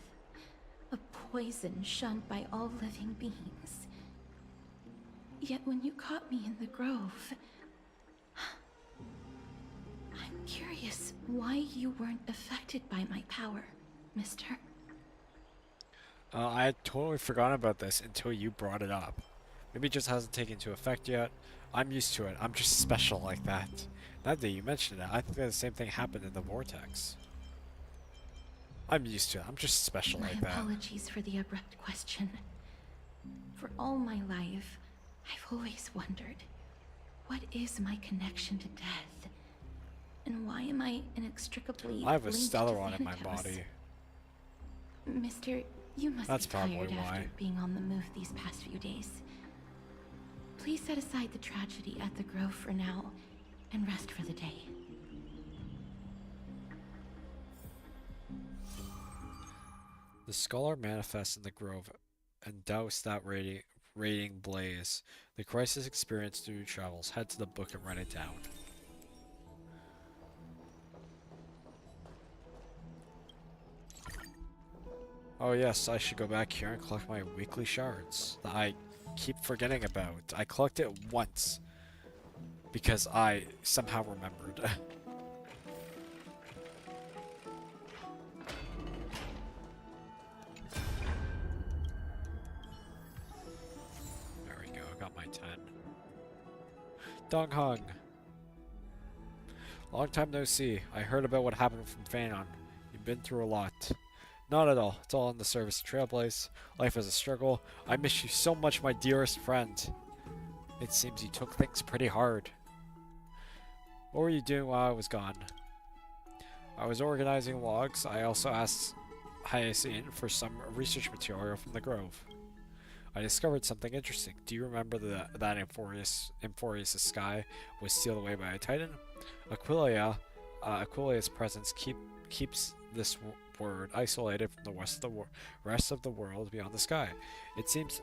A poison shunned by all living beings. Yet when you caught me in the Grove, I'm curious why you weren't affected by my power, Mister. I had totally forgotten about this until you brought it up. Maybe it just hasn't taken into effect yet. I'm used to it. I'm just special like that. Now that you mentioned it, I think that the same thing happened in the Vortex. I'm used to it. I'm just special like that. My apologies for the abrupt question. For all my life, I've always wondered, what is my connection to death? And why am I inextricably I have a linked Stellaron to in my Thanatos? body. Mister, you must That's be tired probably after why. being on the move these past few days. Please set aside the tragedy at the Grove for now, and rest for the day. The scholar manifests in the Grove and douse that radiating blaze. The crisis experienced through travels. Head to the book and write it down. Oh yes, I should go back here and collect my weekly shards that I keep forgetting about. I collected it once because I somehow remembered. There we go, I got my 10. Dong Hung. Long time no see. I heard about what happened from Fanon. You've been through a lot. Not at all. It's all in the service of Trailblaze. Life is a struggle. I miss you so much, my dearest friend. It seems you took things pretty hard. What were you doing while I was gone? I was organizing logs. I also asked Hyacinth for some research material from the Grove. I discovered something interesting. Do you remember that Amphorius' sky was sealed away by a titan? Aquilia's presence keeps this word, isolated from the rest of the world beyond the sky. It seems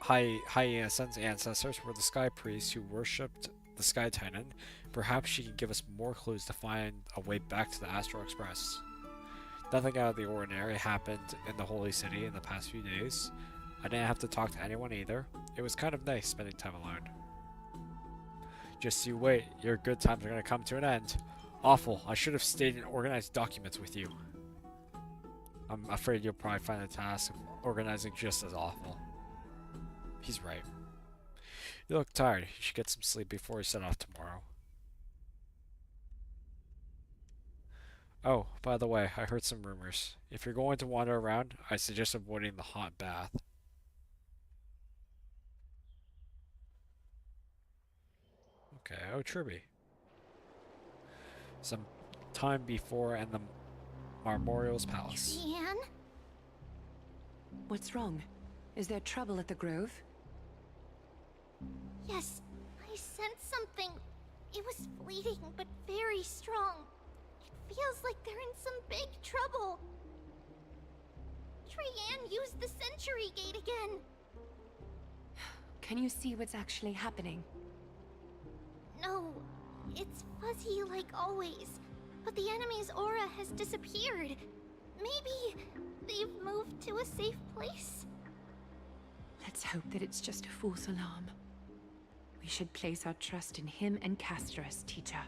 Hyacinth's ancestors were the sky priests who worshipped the Sky Titan. Perhaps she can give us more clues to find a way back to the Astral Express. Nothing out of the ordinary happened in the Holy City in the past few days. I didn't have to talk to anyone either. It was kind of nice spending time alone. Just you wait, your good times are going to come to an end. Awful, I should have stayed and organized documents with you. I'm afraid you'll probably find the task of organizing just as awful. He's right. You look tired. You should get some sleep before you set off tomorrow. Oh, by the way, I heard some rumors. If you're going to wander around, I suggest avoiding the hot bath. Okay, oh, Tribby. Some time before in the Marmorial's palace. Trian? What's wrong? Is there trouble at the Grove? Yes, I sensed something. It was fleeting, but very strong. It feels like they're in some big trouble. Trian used the Century Gate again. Can you see what's actually happening? No, it's fuzzy like always, but the enemy's aura has disappeared. Maybe they've moved to a safe place? Let's hope that it's just a false alarm. We should place our trust in him and Castorus, teacher.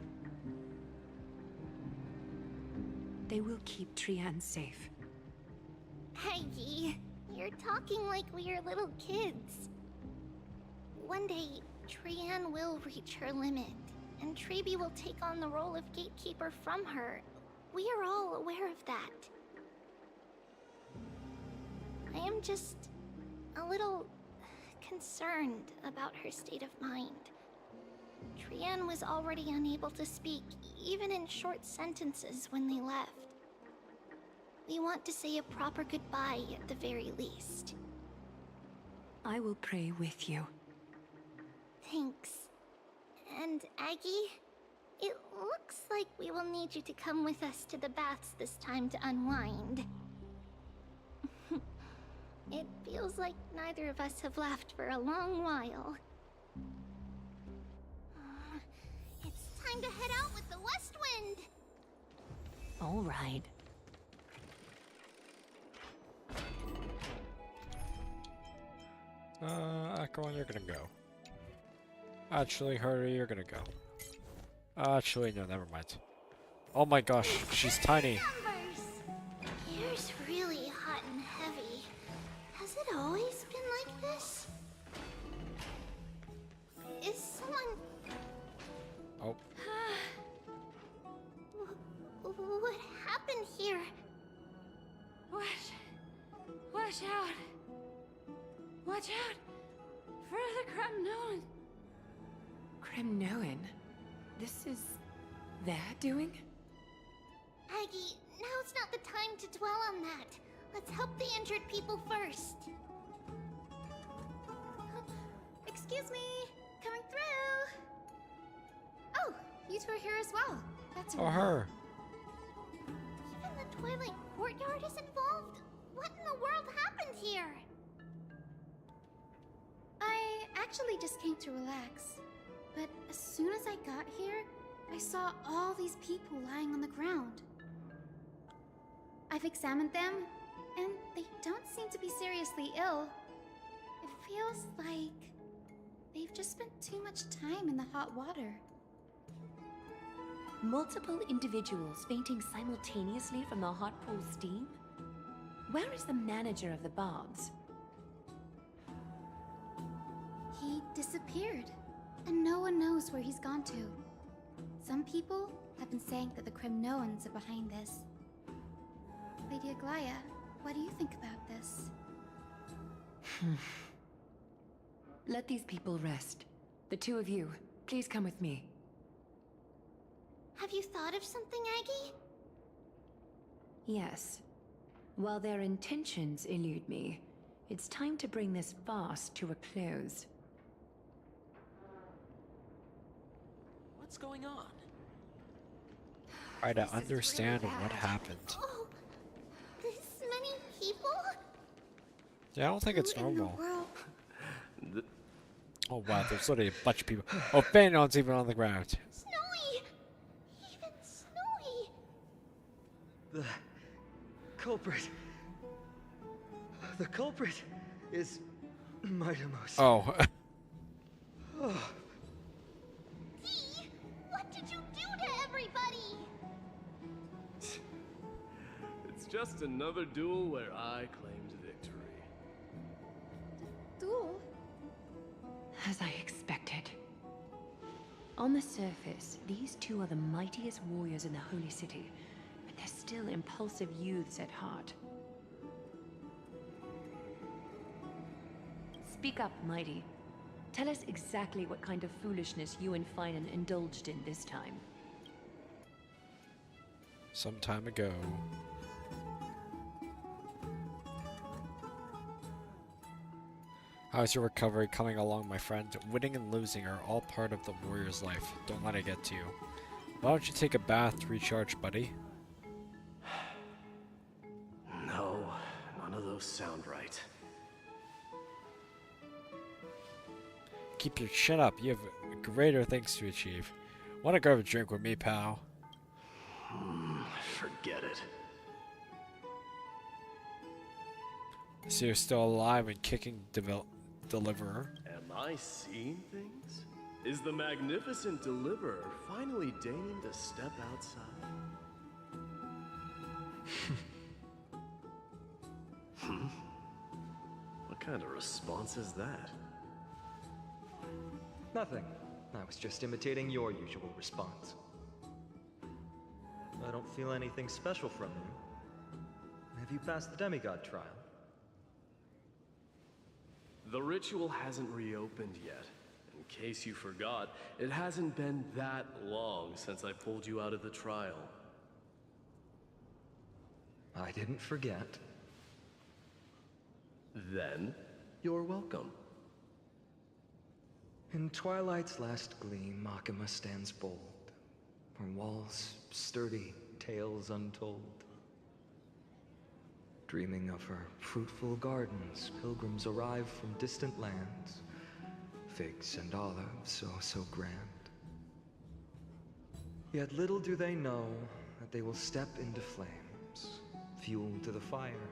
They will keep Trian safe. Aggie, you're talking like we're little kids. One day, Trian will reach her limit, and Trebi will take on the role of gatekeeper from her. We are all aware of that. I am just a little concerned about her state of mind. Trian was already unable to speak, even in short sentences when they left. We want to say a proper goodbye at the very least. I will pray with you. Thanks. And Aggie, it looks like we will need you to come with us to the baths this time to unwind. It feels like neither of us have laughed for a long while. It's time to head out with the West Wind! All right. Acheron, you're gonna go. Actually, Hurry, you're gonna go. Actually, no, never mind. Oh my gosh, she's tiny. Here's really hot and heavy. Has it always been like this? Is someone... Oh. What happened here? Watch out! Watch out! For the Kremnoan! Kremnoan? This is their doing? Aggie, now's not the time to dwell on that. Let's help the injured people first. Excuse me, coming through. Oh, you two are here as well. That's Oh, her. Even the Twilight Courtyard is involved? What in the world happened here? I actually just came to relax. But as soon as I got here, I saw all these people lying on the ground. I've examined them, and they don't seem to be seriously ill. It feels like they've just spent too much time in the hot water. Multiple individuals fainting simultaneously from the hot pool steam? Where is the manager of the baths? He disappeared, and no one knows where he's gone to. Some people have been saying that the Kremnoans are behind this. Lady Aglaya, what do you think about this? Let these people rest. The two of you, please come with me. Have you thought of something, Aggie? Yes. While their intentions elude me, it's time to bring this farce to a close. What's going on? Try to understand what happened. Oh, Yeah, I don't think it's Who in the normal. world? Oh wow, there's literally a bunch of people. Oh, Fanon's even on the ground. Snowy! Even Snowy! The culprit. The culprit is Mightimos. Oh. Oh. Dee, what did you do to everybody? It's just another duel where I claimed victory. Duel? As I expected. On the surface, these two are the mightiest warriors in the Holy City, but they're still impulsive youths at heart. Speak up, Mighty. Tell us exactly what kind of foolishness you and Finan indulged in this time. Some time ago. How's your recovery coming along, my friend? Winning and losing are all part of the warrior's life. Don't let it get to you. Why don't you take a bath to recharge, buddy? No, none of those sound right. Keep your chin up. You have greater things to achieve. Wanna grab a drink with me, pal? Forget it. So you're still alive and kicking, Deliverer? Am I seeing things? Is the magnificent Deliverer finally deigning to step outside? What kind of response is that? Nothing. I was just imitating your usual response. I don't feel anything special from you. Have you passed the demigod trial? The ritual hasn't reopened yet. In case you forgot, it hasn't been that long since I pulled you out of the trial. I didn't forget. Then, you're welcome. In twilight's last gleam, Makima stands bold. Her walls sturdy, tales untold. Dreaming of her fruitful gardens, pilgrims arrive from distant lands. Figs and olives, oh so grand. Yet little do they know that they will step into flames, fuel to the fire,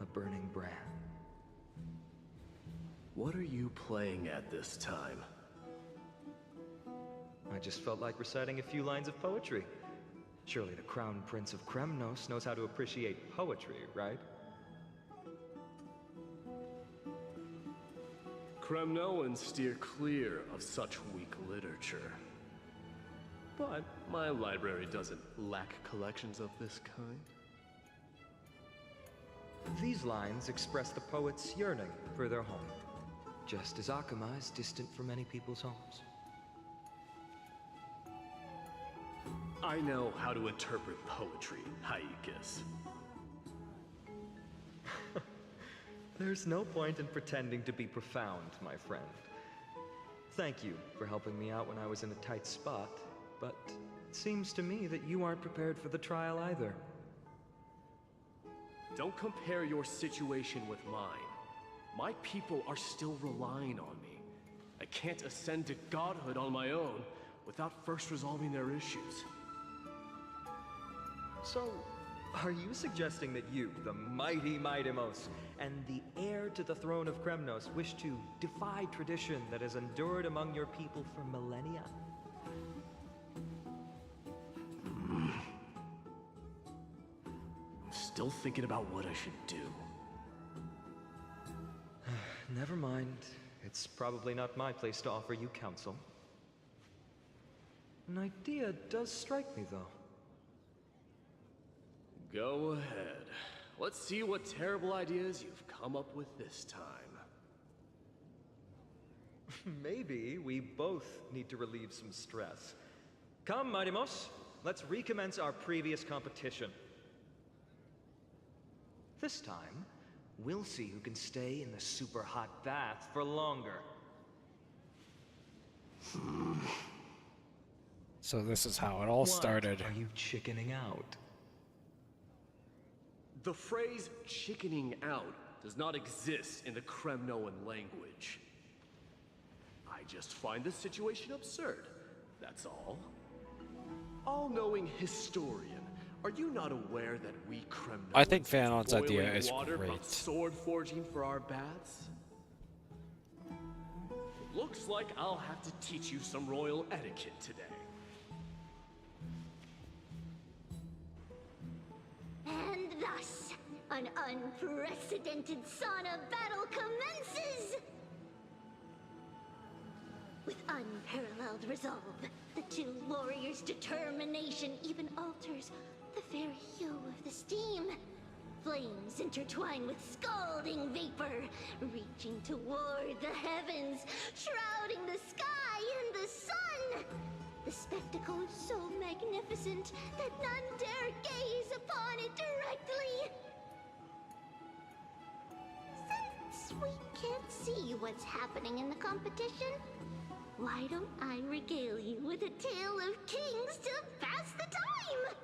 a burning brand. What are you playing at this time? I just felt like reciting a few lines of poetry. Surely the Crown Prince of Kremnos knows how to appreciate poetry, right? Kremnoans steer clear of such weak literature. But my library doesn't lack collections of this kind. These lines express the poet's yearning for their home, just as Akama is distant from many people's homes. I know how to interpret poetry, Haikis. There's no point in pretending to be profound, my friend. Thank you for helping me out when I was in a tight spot, but it seems to me that you aren't prepared for the trial either. Don't compare your situation with mine. My people are still relying on me. I can't ascend to godhood on my own without first resolving their issues. So, are you suggesting that you, the mighty Mightimos, and the heir to the throne of Kremnos, wish to defy tradition that has endured among your people for millennia? I'm still thinking about what I should do. Never mind. It's probably not my place to offer you counsel. An idea does strike me, though. Go ahead. Let's see what terrible ideas you've come up with this time. Maybe we both need to relieve some stress. Come, Mightimos, let's recommence our previous competition. This time, we'll see who can stay in the super hot bath for longer. So this is how it all started. Are you chickening out? The phrase chickening out does not exist in the Kremnoan language. I just find this situation absurd, that's all. All-knowing historian, are you not aware that we Kremnoans I think Fanon's use idea boiling is water from great. sword forging for our baths? Looks like I'll have to teach you some royal etiquette today. And thus, an unprecedented sauna battle commences! With unparalleled resolve, the two warriors' determination even alters the very hue of the steam. Flames intertwine with scalding vapor, reaching toward the heavens, shrouding the sky and the sun. The spectacle is so magnificent that none dare gaze upon it directly. Since we can't see what's happening in the competition, why don't I regale you with a tale of kings to pass the time?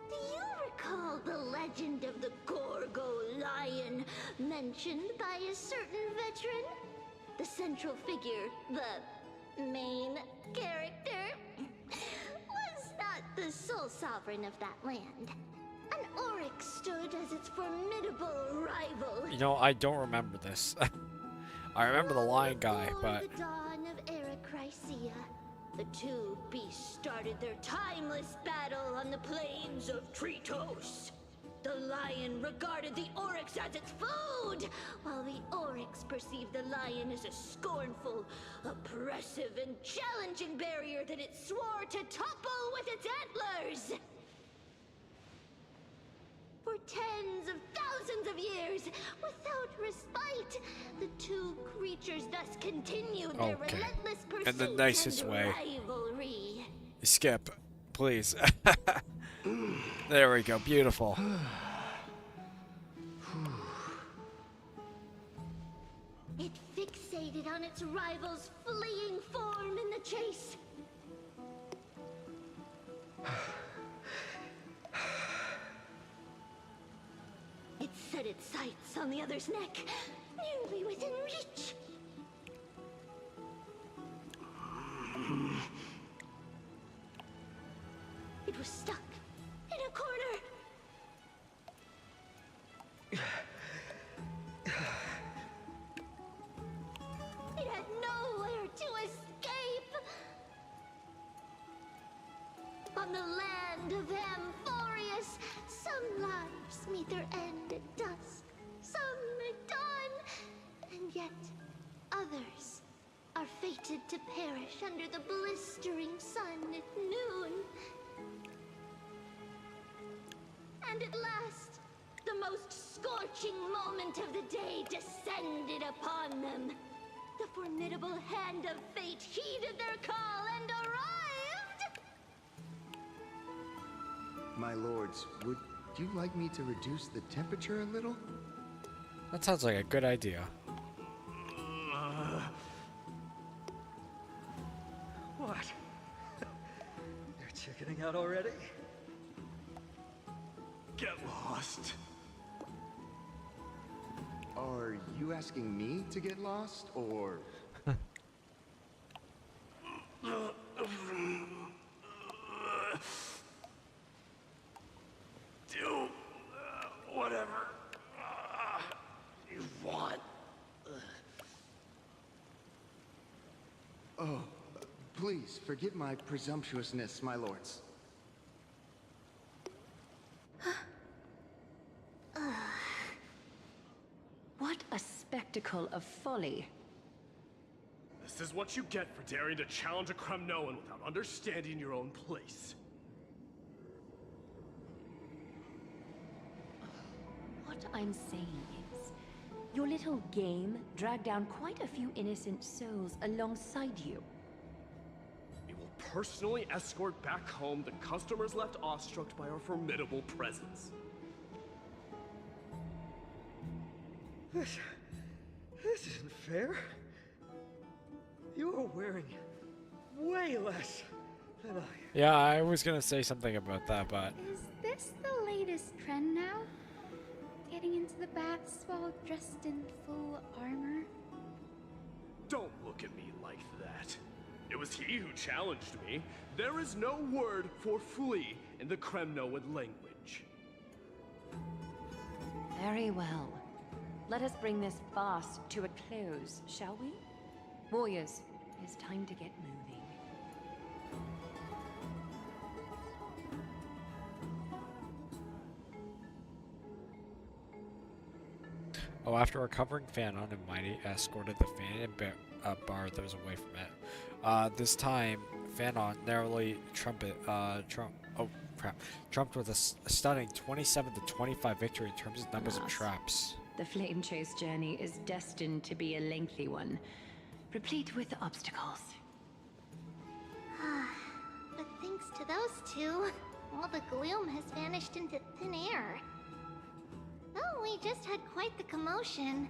Do you recall the legend of the Gorgo lion mentioned by a certain veteran? The central figure, the main character, was not the sole sovereign of that land. An oryx stood as its formidable rival. You know, I don't remember this. I remember the lion guy, but The dawn of Erechrysia, the two beasts started their timeless battle on the plains of Tritos. The lion regarded the oryx as its food, while the oryx perceived the lion as a scornful, oppressive, and challenging barrier that it swore to topple with its antlers. For tens of thousands of years, without respite, the two creatures thus continued their relentless pursuit in the nicest and way. rivalry. Skip, please. There we go, beautiful. It fixated on its rival's fleeing form in the chase. It set its sights on the other's neck, nearly within reach. It was stuck in a corner. It had nowhere to escape. On the land of Amphorius, some lives meet their end at dusk, some at dawn, and yet others are fated to perish under the blistering sun at noon. And at last, the most scorching moment of the day descended upon them. The formidable hand of fate heeded their call and arrived! My lords, would you like me to reduce the temperature a little? That sounds like a good idea. What? They're chickening out already? Get lost. Are you asking me to get lost, or... Do whatever you want. Oh, please forgive my presumptuousness, my lords. What a spectacle of folly. This is what you get for daring to challenge a Kremnoan without understanding your own place. What I'm saying is, your little game dragged down quite a few innocent souls alongside you. We will personally escort back home the customers left awestruck by our formidable presence. This isn't fair. You are wearing way less than I am. Yeah, I was gonna say something about that, but Is this the getting into the baths while dressed in full armor? Don't look at me like that. It was he who challenged me. There is no word for flee in the Kremnoan language. Very well. Let us bring this farce to a close, shall we? Warriors, it is time to get moving. Oh, after recovering Fanon and Mighty escorted the fan and bar those away from it. This time, Fanon narrowly trumped with a stunning 27 to 25 victory in terms of numbers of traps. The flame chase journey is destined to be a lengthy one, replete with obstacles. But thanks to those two, all the gloom has vanished into thin air. Oh, we just had quite the commotion.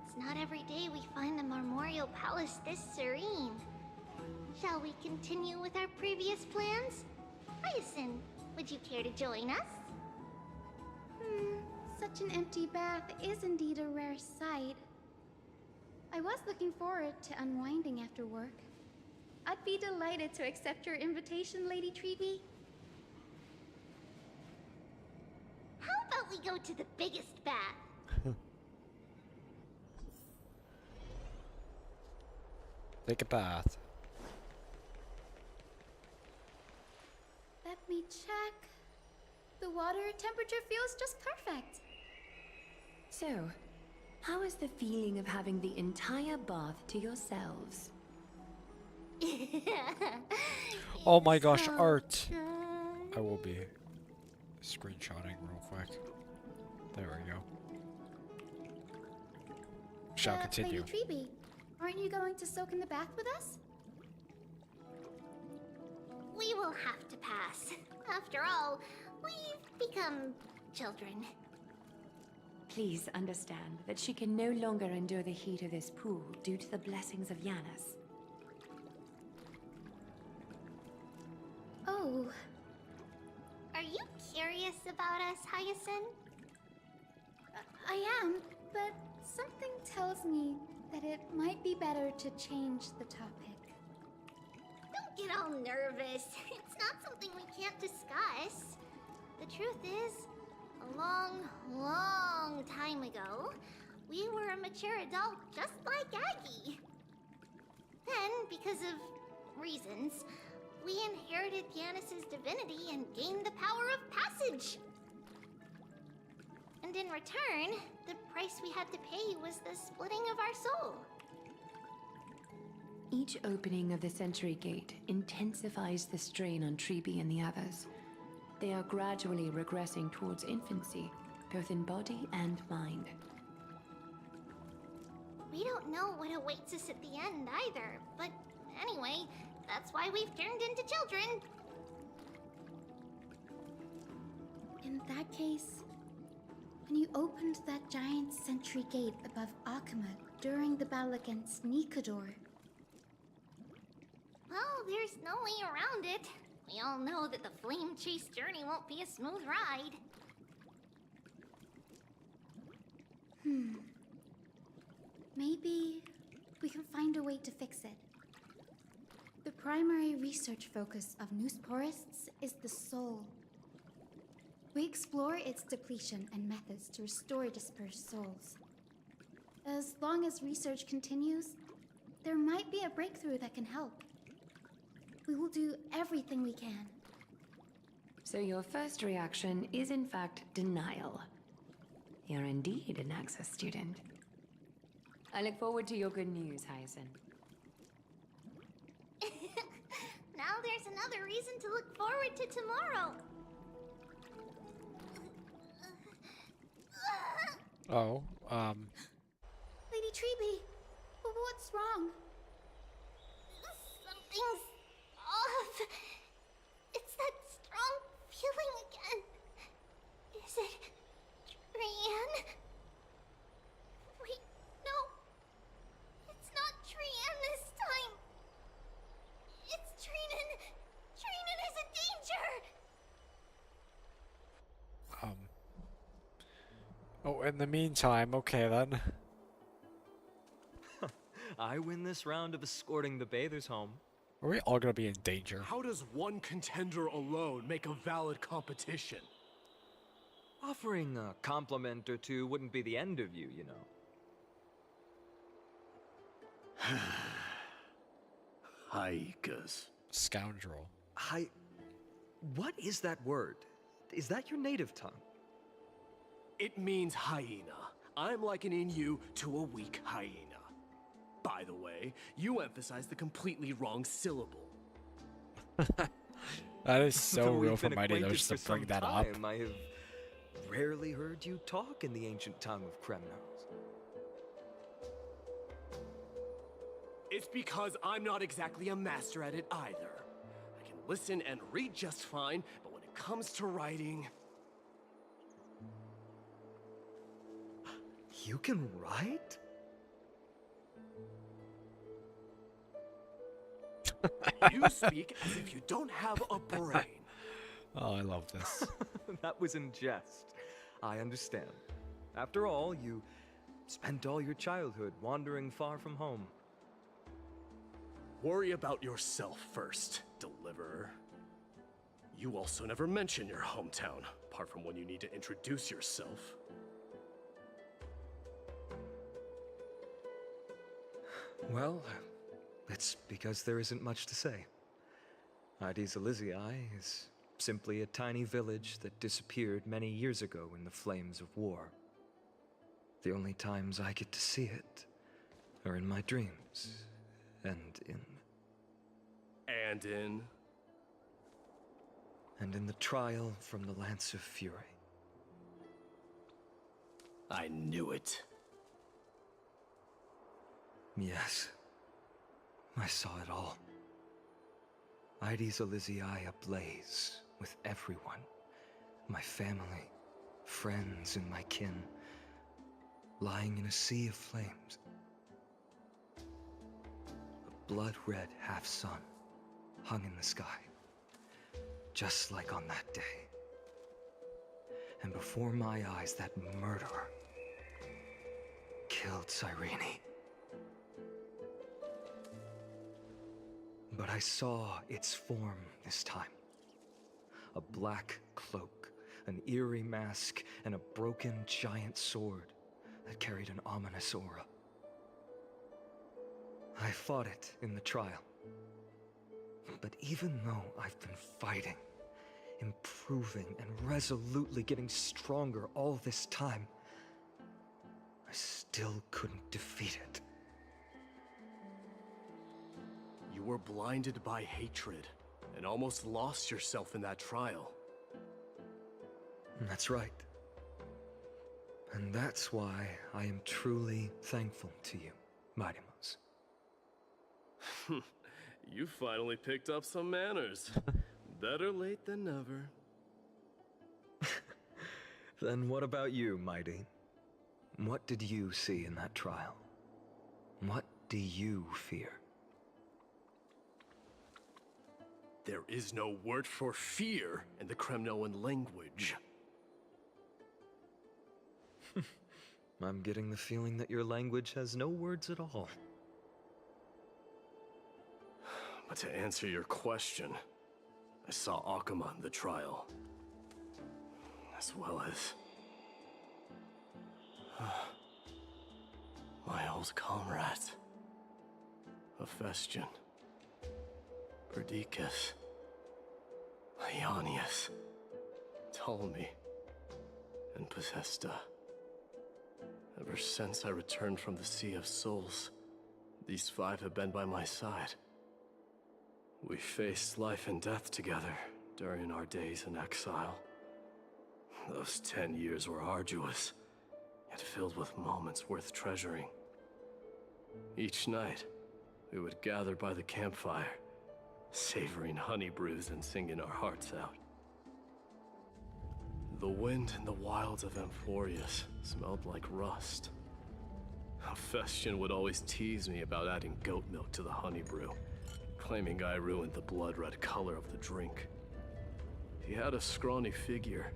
It's not every day we find the Marmorial Palace this serene. Shall we continue with our previous plans? Hyacinth, would you care to join us? Such an empty bath is indeed a rare sight. I was looking forward to unwinding after work. I'd be delighted to accept your invitation, Lady Treeby. How about we go to the biggest bath? Take a bath. Let me check. The water temperature feels just perfect. So, how is the feeling of having the entire bath to yourselves? Oh my gosh, art! I will be screenshotting real quick. There we go. Shall continue. Lady Treeby, aren't you going to soak in the bath with us? We will have to pass. After all, we've become children. Please understand that she can no longer endure the heat of this pool due to the blessings of Yanis. Oh. Are you curious about us, Hyacinth? I am, but something tells me that it might be better to change the topic. Don't get all nervous. It's not something we can't discuss. The truth is, a long, long time ago, we were a mature adult just like Aggie. Then, because of reasons, we inherited Yanis' divinity and gained the power of passage. And in return, the price we had to pay was the splitting of our soul. Each opening of the Century Gate intensifies the strain on Treeby and the others. They are gradually regressing towards infancy, both in body and mind. We don't know what awaits us at the end either, but anyway, that's why we've turned into children. In that case, when you opened that giant sentry gate above Akuma during the battle against Nikador... Well, there's no way around it. We all know that the flame chase journey won't be a smooth ride. Maybe we can find a way to fix it. The primary research focus of Noosporists is the soul. We explore its depletion and methods to restore dispersed souls. As long as research continues, there might be a breakthrough that can help. We will do everything we can. So your first reaction is in fact denial. You're indeed an Access student. I look forward to your good news, Hyacinth. Now there's another reason to look forward to tomorrow. Oh, Lady Treeby, what's wrong? Something's off. It's that strong feeling again. Is it Trian? Wait, no. It's not Trian this time. It's Trinan. Trinan is in danger. Oh, So, in the meantime, okay then. I win this round of escorting the bathers home. Are we all gonna be in danger? How does one contender alone make a valid competition? Offering a compliment or two wouldn't be the end of you, you know. Haikas. Scoundrel. What is that word? Is that your native tongue? It means hyena. I'm likening you to a weak hyena. By the way, you emphasize the completely wrong syllable. That is so Though real we've for been Mighty acquainted just to for bring some that up. time, I have rarely heard you talk in the ancient tongue of Kremnos. It's because I'm not exactly a master at it either. I can listen and read just fine, but when it comes to writing... You can write? You speak as if you don't have a brain. Oh, I love this. That was in jest. I understand. After all, you spent all your childhood wandering far from home. Worry about yourself first, deliverer. You also never mention your hometown, apart from when you need to introduce yourself. Well, it's because there isn't much to say. Ides Elysiae is simply a tiny village that disappeared many years ago in the flames of war. The only times I get to see it are in my dreams, and in the trial from the Lance of Fury. I knew it. Yes, I saw it all. Ides Elysiae ablaze with everyone. My family, friends, and my kin, lying in a sea of flames. A blood-red half-sun hung in the sky, just like on that day. And before my eyes, that murderer killed Cyrene. But I saw its form this time. A black cloak, an eerie mask, and a broken giant sword that carried an ominous aura. I fought it in the trial. But even though I've been fighting, improving, and resolutely getting stronger all this time, I still couldn't defeat it. You were blinded by hatred and almost lost yourself in that trial. That's right. And that's why I am truly thankful to you, Mightymouse. You finally picked up some manners. Better late than never. Then what about you, Mighty? What did you see in that trial? What do you fear? There is no word for fear in the Kremnoan language. I'm getting the feeling that your language has no words at all. But to answer your question, I saw Akuma in the trial. As well as... my old comrades. Hephaestion. Perdiccas. Ionius. Ptolemy. And Possesta. Ever since I returned from the Sea of Souls, these five have been by my side. We faced life and death together during our days in exile. Those 10 years were arduous, yet filled with moments worth treasuring. Each night, we would gather by the campfire, savoring honey brews and singing our hearts out. The wind in the wilds of Amphorius smelled like rust. Hephaestion would always tease me about adding goat milk to the honey brew, claiming I ruined the blood-red color of the drink. He had a scrawny figure,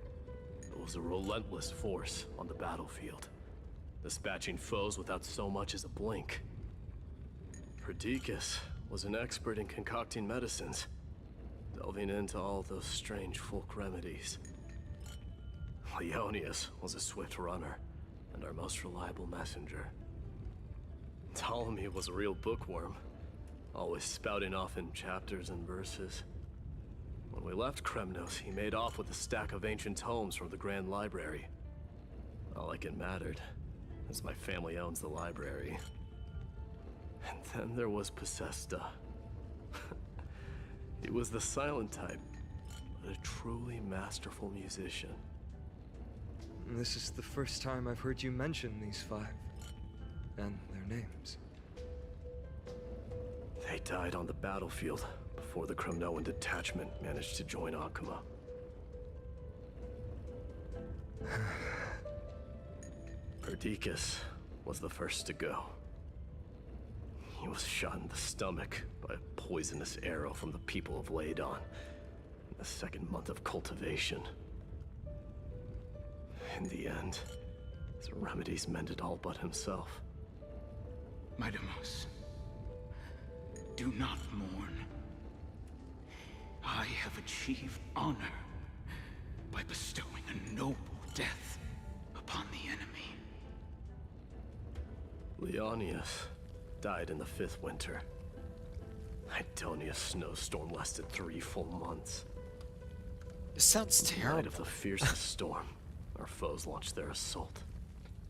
It was a relentless force on the battlefield, dispatching foes without so much as a blink. Perdiccas was an expert in concocting medicines, delving into all those strange folk remedies. Leonius was a swift runner, and our most reliable messenger. Ptolemy was a real bookworm, always spouting off in chapters and verses. When we left Kremnos, he made off with a stack of ancient tomes from the Grand Library. Not like it mattered, as my family owns the library. And then there was Possesta. He was the silent type, but a truly masterful musician. This is the first time I've heard you mention these 5, and their names. They died on the battlefield before the Kremnoan detachment managed to join Akuma. Perdiccas was the first to go. He was shot in the stomach by a poisonous arrow from the people of Ladon in the 2nd month of cultivation. In the end, his remedies mended all but himself. Midamos, do not mourn. I have achieved honor by bestowing a noble death upon the enemy. Leonius died in the 5th winter. Idonia's snowstorm lasted 3 full months. It sounds terrible. In the night of the fiercest storm, our foes launched their assault.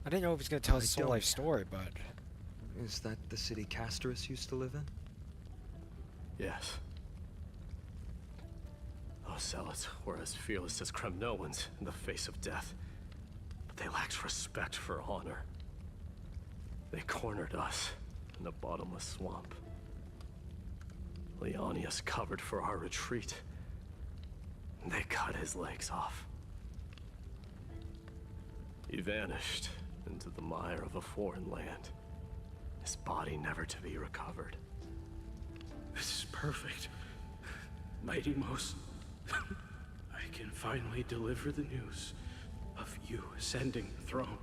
I didn't know he was going to tell his whole life story, but... Is that the city Castorus used to live in? Yes. Those zealots were as fearless as Kremnoans in the face of death. But they lacked respect for honor. They cornered us in a bottomless swamp. Leonius covered for our retreat. They cut his legs off. He vanished into the mire of a foreign land, his body never to be recovered. This is perfect. Mighty Most, I can finally deliver the news of you ascending the throne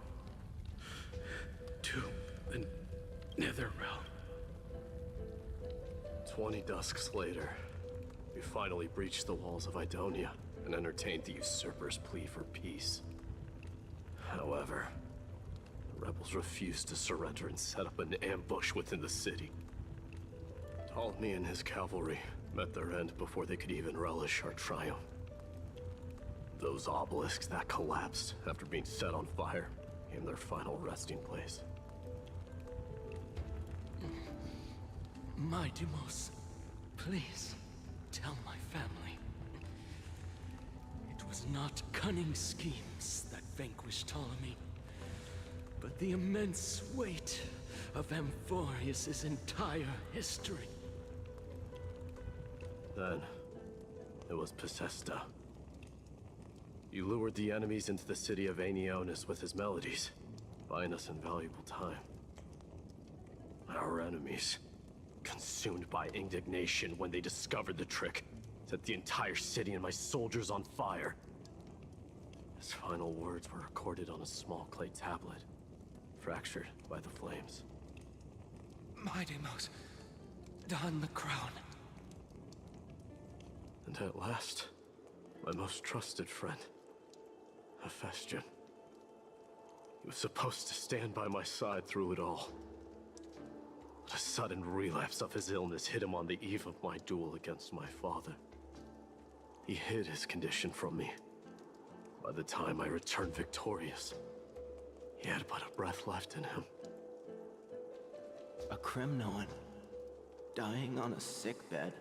to the Netherrealm. 20 dusks later, we finally breached the walls of Idonia and entertained the usurper's plea for peace. However, the rebels refused to surrender and set up an ambush within the city. Ptolemy and his cavalry met their end before they could even relish our triumph. Those obelisks that collapsed after being set on fire became their final resting place. My Demos, please tell my family. It was not cunning schemes that vanquished Ptolemy, but the immense weight of Amphorius' entire history. Then, it was Possesta. He lured the enemies into the city of Aenionis with his melodies, buying us invaluable time. Our enemies, consumed by indignation when they discovered the trick, set the entire city and my soldiers on fire. His final words were recorded on a small clay tablet, fractured by the flames. My Demos, don the crown. And at last, my most trusted friend, Hephaestion. He was supposed to stand by my side through it all. But a sudden relapse of his illness hit him on the eve of my duel against my father. He hid his condition from me. By the time I returned victorious, he had but a breath left in him. A Kremnoan, dying on a sickbed.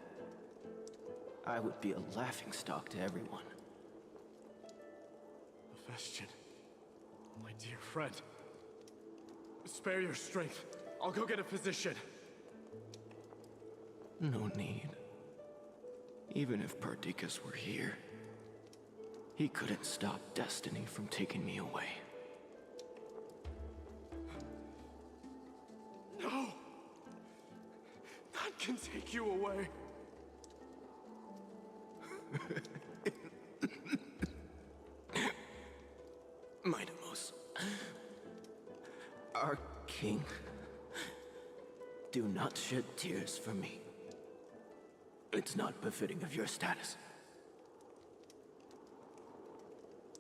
I would be a laughingstock to everyone. Hephaestion, my dear friend. Spare your strength. I'll go get a physician. No need. Even if Perdiccas were here, he couldn't stop destiny from taking me away. No! None can take you away. Our king. Do not shed tears for me. It's not befitting of your status.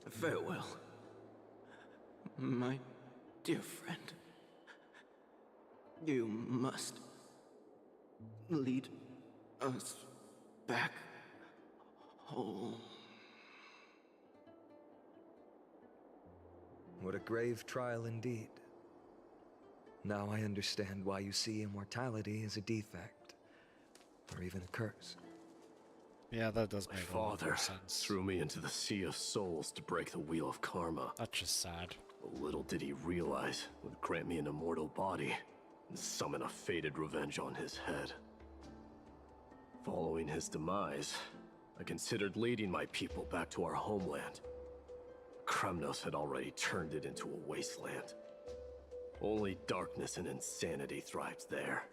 Farewell, my dear friend. You must lead us back home. What a grave trial indeed. Now I understand why you see immortality as a defect, or even a curse. Yeah, that does My make a lot father of sense. threw me into the sea of souls to break the wheel of karma. That's just sad. But little did he realize it would grant me an immortal body and summon a fated revenge on his head. Following his demise, I considered leading my people back to our homeland. Kremnos had already turned it into a wasteland. Only darkness and insanity thrives there.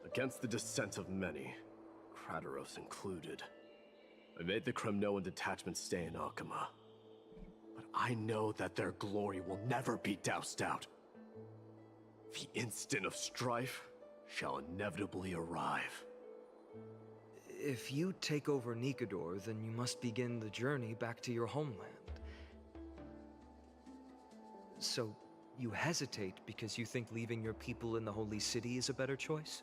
Against the dissent of many, Kratos included, I made the Kremnoan detachment stay in Akama. But I know that their glory will never be doused out. The instant of strife shall inevitably arrive. If you take over Nikador, then you must begin the journey back to your homeland. So, you hesitate because you think leaving your people in the Holy City is a better choice?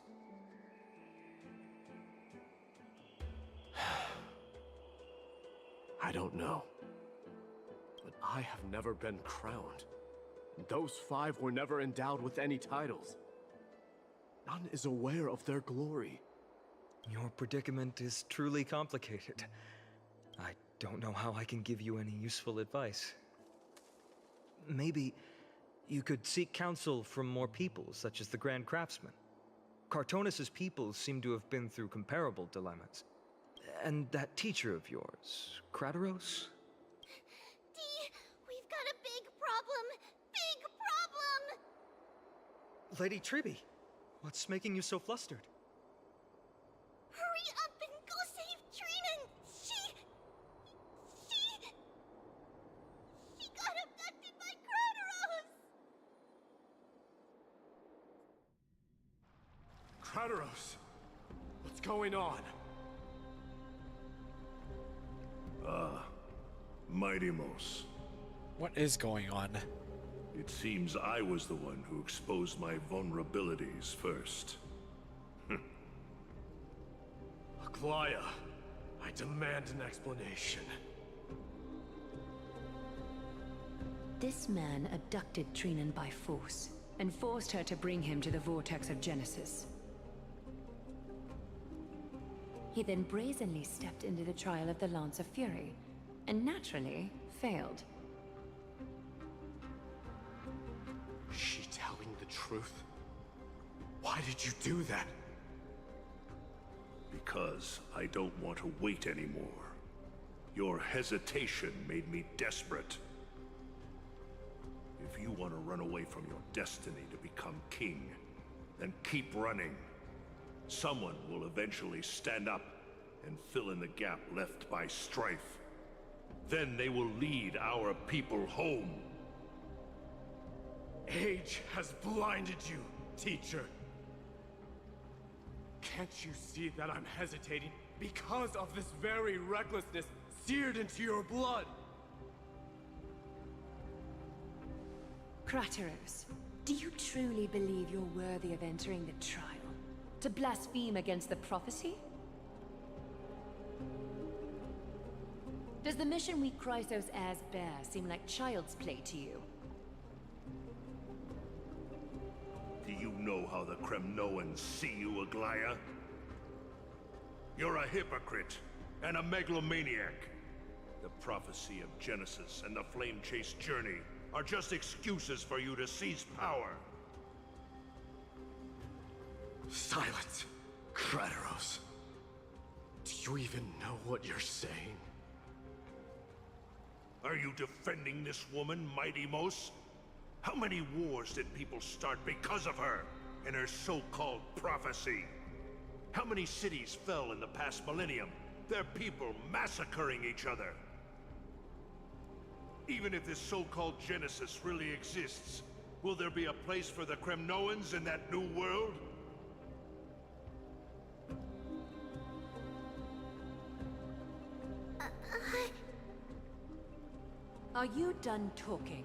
I don't know. But I have never been crowned. And those 5 were never endowed with any titles. None is aware of their glory. Your predicament is truly complicated. I don't know how I can give you any useful advice. Maybe you could seek counsel from more peoples, such as the Grand Craftsman. Cartonis' people seem to have been through comparable dilemmas. And that teacher of yours, Krataros? Dee, we've got a big problem! Big problem! Lady Tribby, what's making you so flustered? Hurry up and go save Trinan! She got abducted by Krataros! Krataros! What's going on? Mighty-Mos. What is going on? It seems I was the one who exposed my vulnerabilities first. Aglaya, I demand an explanation. This man abducted Trinan by force, and forced her to bring him to the vortex of Genesis. He then brazenly stepped into the trial of the Lance of Fury, and naturally failed. Is she telling the truth? Why did you do that? Because I don't want to wait anymore. Your hesitation made me desperate. If you want to run away from your destiny to become king, then keep running. Someone will eventually stand up and fill in the gap left by strife. Then they will lead our people home. Age has blinded you, teacher. Can't you see that I'm hesitating because of this very recklessness seared into your blood? Krataros, do you truly believe you're worthy of entering the trial? To blaspheme against the prophecy? Does the mission we Chrysos heirs bear seem like child's play to you? Do you know how the Kremnoans see you, Aglaya? You're a hypocrite and a megalomaniac. The prophecy of Genesis and the Flame Chase journey are just excuses for you to seize power. Silence, Krataros. Do you even know what you're saying? Are you defending this woman, Mighty-Mos? How many wars did people start because of her and her so-called prophecy? How many cities fell in the past millennium, their people massacring each other? Even if this so-called Genesis really exists, Will there be a place for the Kremnoans in that new world? Are you done talking?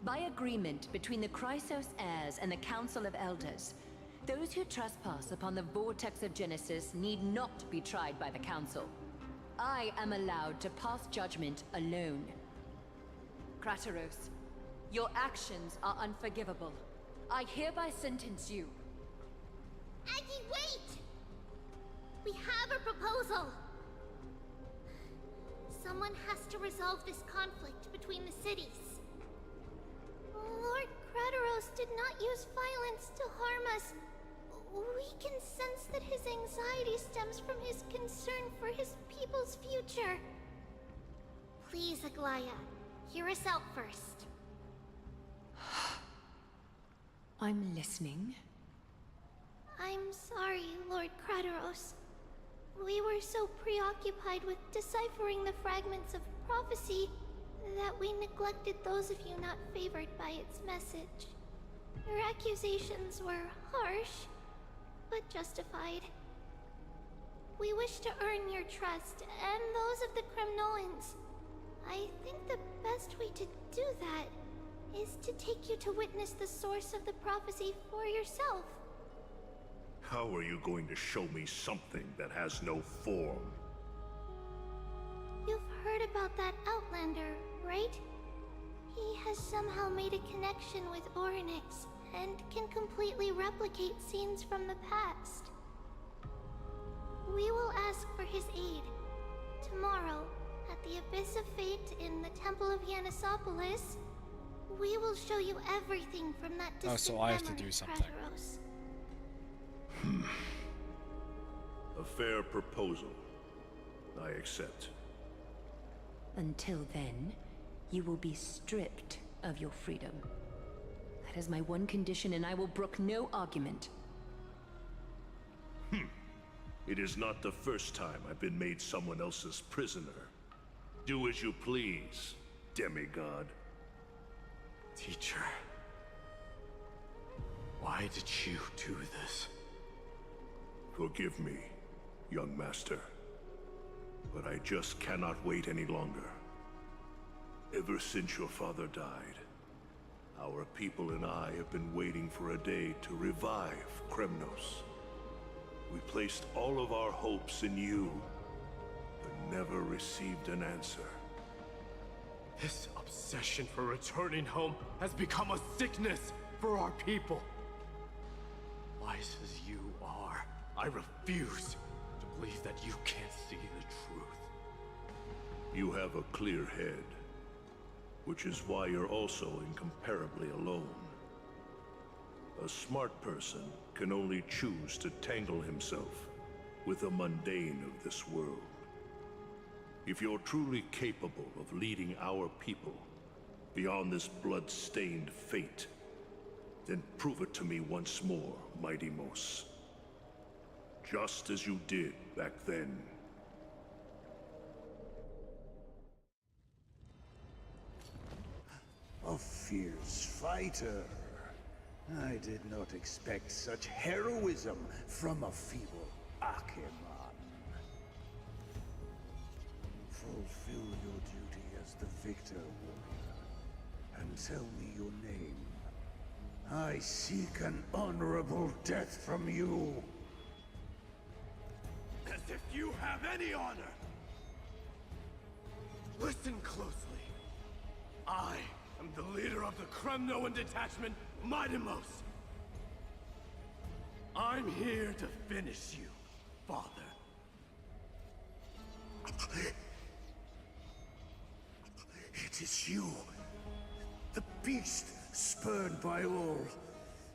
By agreement between the Chrysos heirs and the Council of Elders, those who trespass upon the Vortex of Genesis need not be tried by the Council. I am allowed to pass judgment alone. Krateros, your actions are unforgivable. I hereby sentence you. Aggie, wait! We have a proposal! Someone has to resolve this conflict between the cities. Lord Krateros did not use violence to harm us. We can sense that his anxiety stems from his concern for his people's future. Please, Aglaya, hear us out first. I'm listening. I'm sorry, Lord Krateros. We were so preoccupied with deciphering the fragments of prophecy that we neglected those of you not favored by its message. Your accusations were harsh, but justified. We wish to earn your trust, and those of the Kremnoans. I think the best way to do that is to take you to witness the source of the prophecy for yourself. How are you going to show me something that has no form? You've heard about that Outlander, right? He has somehow made a connection with Orynyx and can completely replicate scenes from the past. We will ask for his aid. Tomorrow, at the Abyss of Fate in the Temple of Yanisopolis, we will show you everything from that distant so I have to memory, do something. Krateros. A fair proposal. I accept. Until then, you will be stripped of your freedom. That is my one condition, and I will brook no argument. It is not the first time I've been made someone else's prisoner. Do as you please, demigod. Teacher, why did you do this? Forgive me, young master. But I just cannot wait any longer. Ever since your father died, our people and I have been waiting for a day to revive Kremnos. We placed all of our hopes in you, but never received an answer. This obsession for returning home has become a sickness for our people. Wise as you are, I refuse to believe that you can't see the truth. You have a clear head, which is why you're also incomparably alone. A smart person can only choose to tangle himself with the mundane of this world. If you're truly capable of leading our people beyond this blood-stained fate, then prove it to me once more, Mighty Mos. Just as you did back then. A fierce fighter. I did not expect such heroism from a feeble Acheman. Fulfill your duty as the victor, warrior, and tell me your name. I seek an honorable death from you. As if you have any honor! Listen closely. I am the leader of the Kremnoan detachment, Midimos. I'm here to finish you, father. It is you, the beast spurned by all.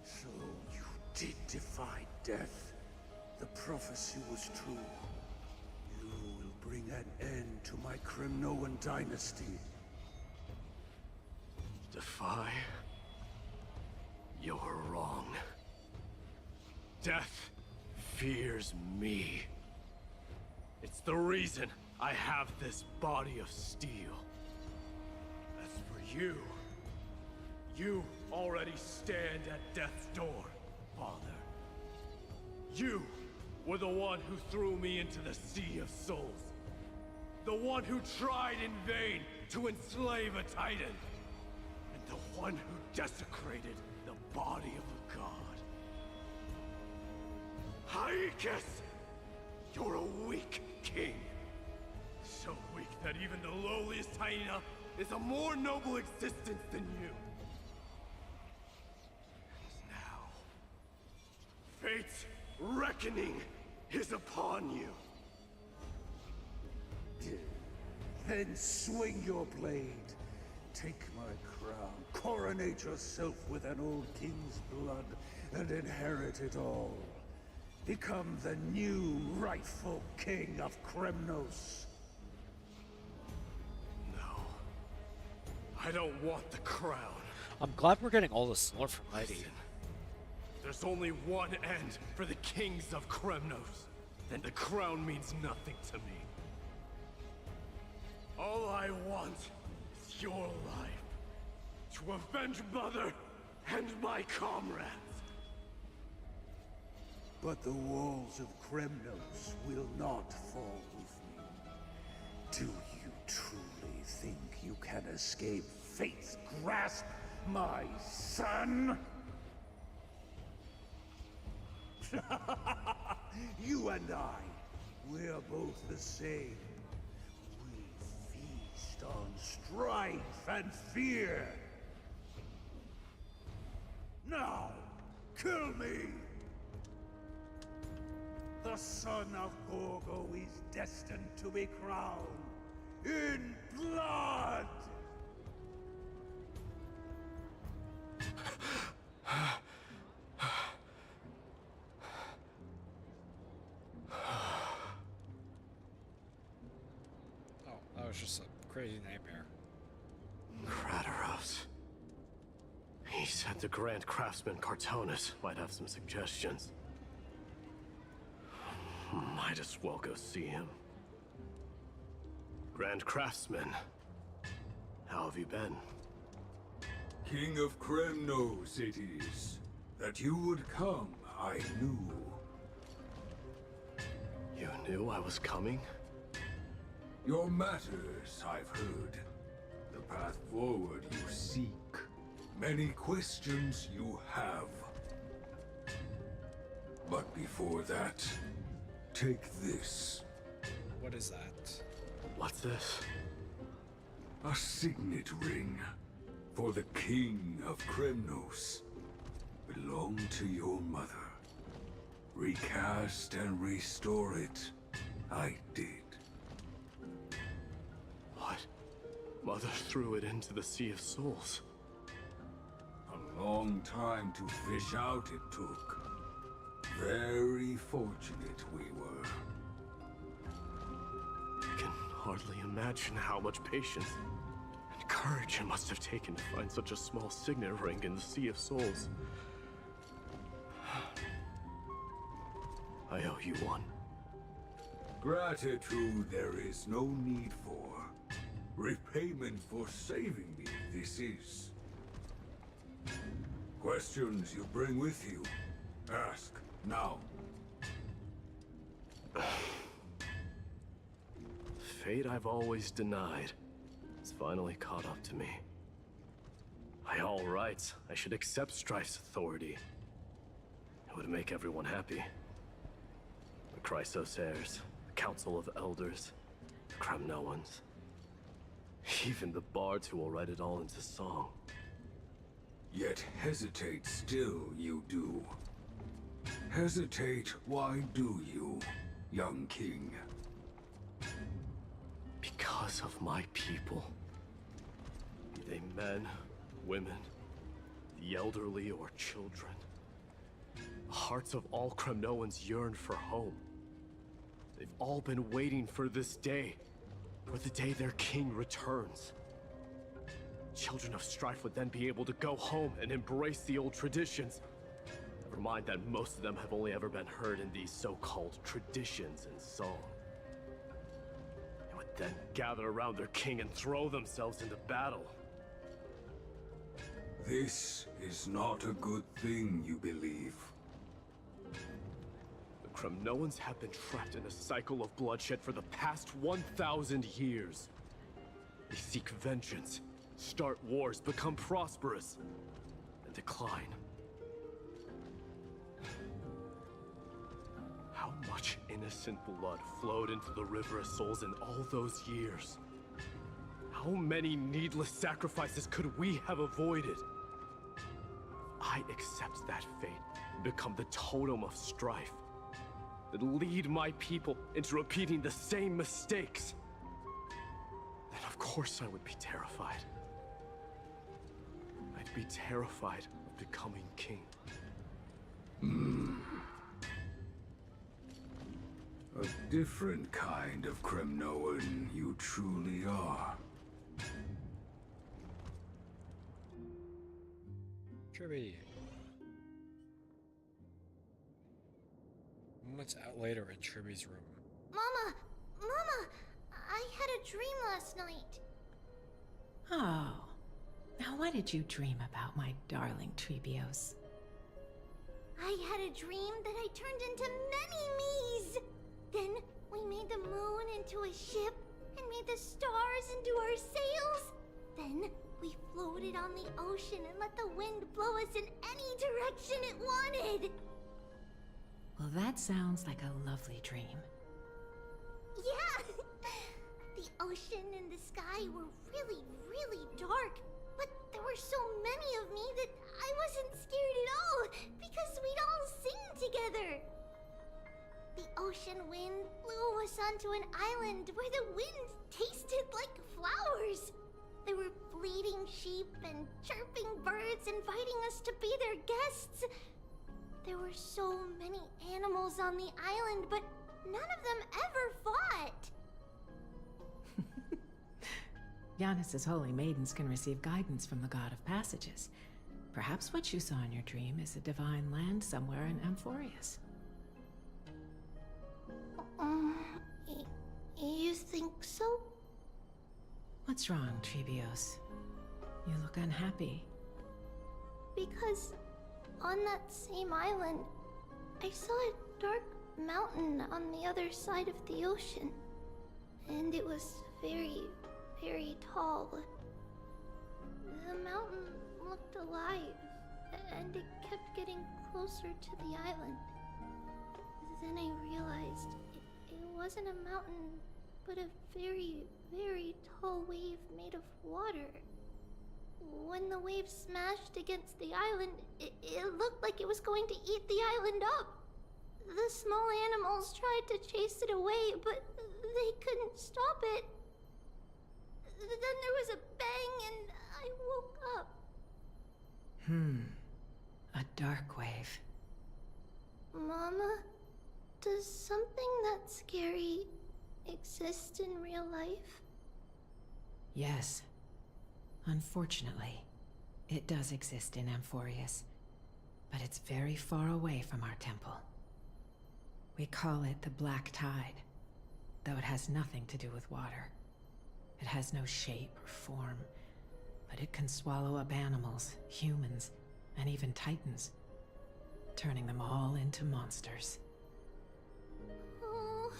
So you did defy death. The prophecy was true. You will bring an end to my Kremnoan dynasty. Defy? You're wrong. Death fears me. It's the reason I have this body of steel. As for you, You already stand at death's door, Father. You were the one who threw me into the Sea of Souls. The one who tried in vain to enslave a Titan. And the one who desecrated the body of a god. Hyakis! You're a weak king. So weak that even the lowliest hyena is a more noble existence than you. And now, fate's reckoning is upon you. Then swing your blade. Take my crown. Coronate yourself with an old king's blood and inherit it all. Become the new rightful king of Kremnos. No. I don't want the crown. I'm glad we're getting all this lore from Lady. There's only one end for the kings of Kremnos. Then the crown means nothing to me. All I want is your life. To avenge Mother and my comrades. But the walls of Kremnos will not fall with me. Do you truly think you can escape fate's grasp, my son? You and I, we're both the same. We feast on strife and fear. Now, kill me! The son of Gorgo is destined to be crowned in blood! Oh, that was just a crazy nightmare. Krateros. He said the Grand Craftsman Cartonus might have some suggestions. Might as well go see him. Grand Craftsman, how have you been? King of Kremnos it is. That you would come, I knew. You knew I was coming? Your matters, I've heard. The path forward you seek. Many questions you have. But before that, take this. What is that? What's this? A signet ring. For the King of Kremnos. Belonged to your mother. Recast and restore it. I did. What? Mother threw it into the Sea of Souls. A long time to fish out it took. Very fortunate we were. I can hardly imagine how much patience and courage it must have taken to find such a small signet ring in the Sea of Souls. I owe you one. Gratitude there is no need for. Repayment for saving me, this is. Questions you bring with you? Ask, now. Fate I've always denied has finally caught up to me. By all rights, I should accept Strife's authority. It would make everyone happy. The Chrysos heirs, the Council of Elders, the Kremnoans. Even the bards who will write it all into song. Yet hesitate still you do. Hesitate, why do you, young king? Because of my people. Be they men, women, the elderly or children. The hearts of all Kremnoans yearn for home. They've all been waiting for this day. For the day their king returns. Children of Strife would then be able to go home and embrace the old traditions. Never mind that most of them have only ever been heard in these so-called traditions and song. They would then gather around their king and throw themselves into battle. This is not a good thing, you believe. The Kremnoans have been trapped in a cycle of bloodshed for the past 1,000 years. They seek vengeance, start wars, become prosperous, and decline. How much innocent blood flowed into the River of Souls in all those years? How many needless sacrifices could we have avoided? If I accept that fate and become the totem of strife, then lead my people into repeating the same mistakes, then of course I would be terrified. I'd be terrified of becoming king. A different kind of Kremnoan you truly are. Tribby. Moments out later in Tribby's room. Mama! Mama! I had a dream last night. Oh. Now what did you dream about, my darling Trebios? I had a dream that I turned into many me's. Then we made the moon into a ship and made the stars into our sails. Then we floated on the ocean and let the wind blow us in any direction it wanted. Well, that sounds like a lovely dream. Yeah! The ocean and the sky were really, really dark. But there were so many of me that I wasn't scared at all because we'd all sing together. The ocean wind blew us onto an island where the wind tasted like flowers. There were bleating sheep and chirping birds inviting us to be their guests. There were so many animals on the island, but none of them ever fought. Yanis's holy maidens can receive guidance from the god of passages. Perhaps what you saw in your dream is a divine land somewhere in Amphorius. You think so? What's wrong, Trebios? You look unhappy. Because on that same island, I saw a dark mountain on the other side of the ocean. And it was very, very tall. The mountain looked alive, and it kept getting closer to the island. Then I realized it wasn't a mountain, but a very, very tall wave made of water. When the wave smashed against the island, it looked like it was going to eat the island up. The small animals tried to chase it away, but they couldn't stop it. Then there was a bang and I woke up. A dark wave. Mama, does something that scary exist in real life? Yes. Unfortunately, it does exist in Amphorius, but it's very far away from our temple. We call it the Black Tide, though it has nothing to do with water. It has no shape or form, but it can swallow up animals, humans, and even titans, turning them all into monsters. Oh,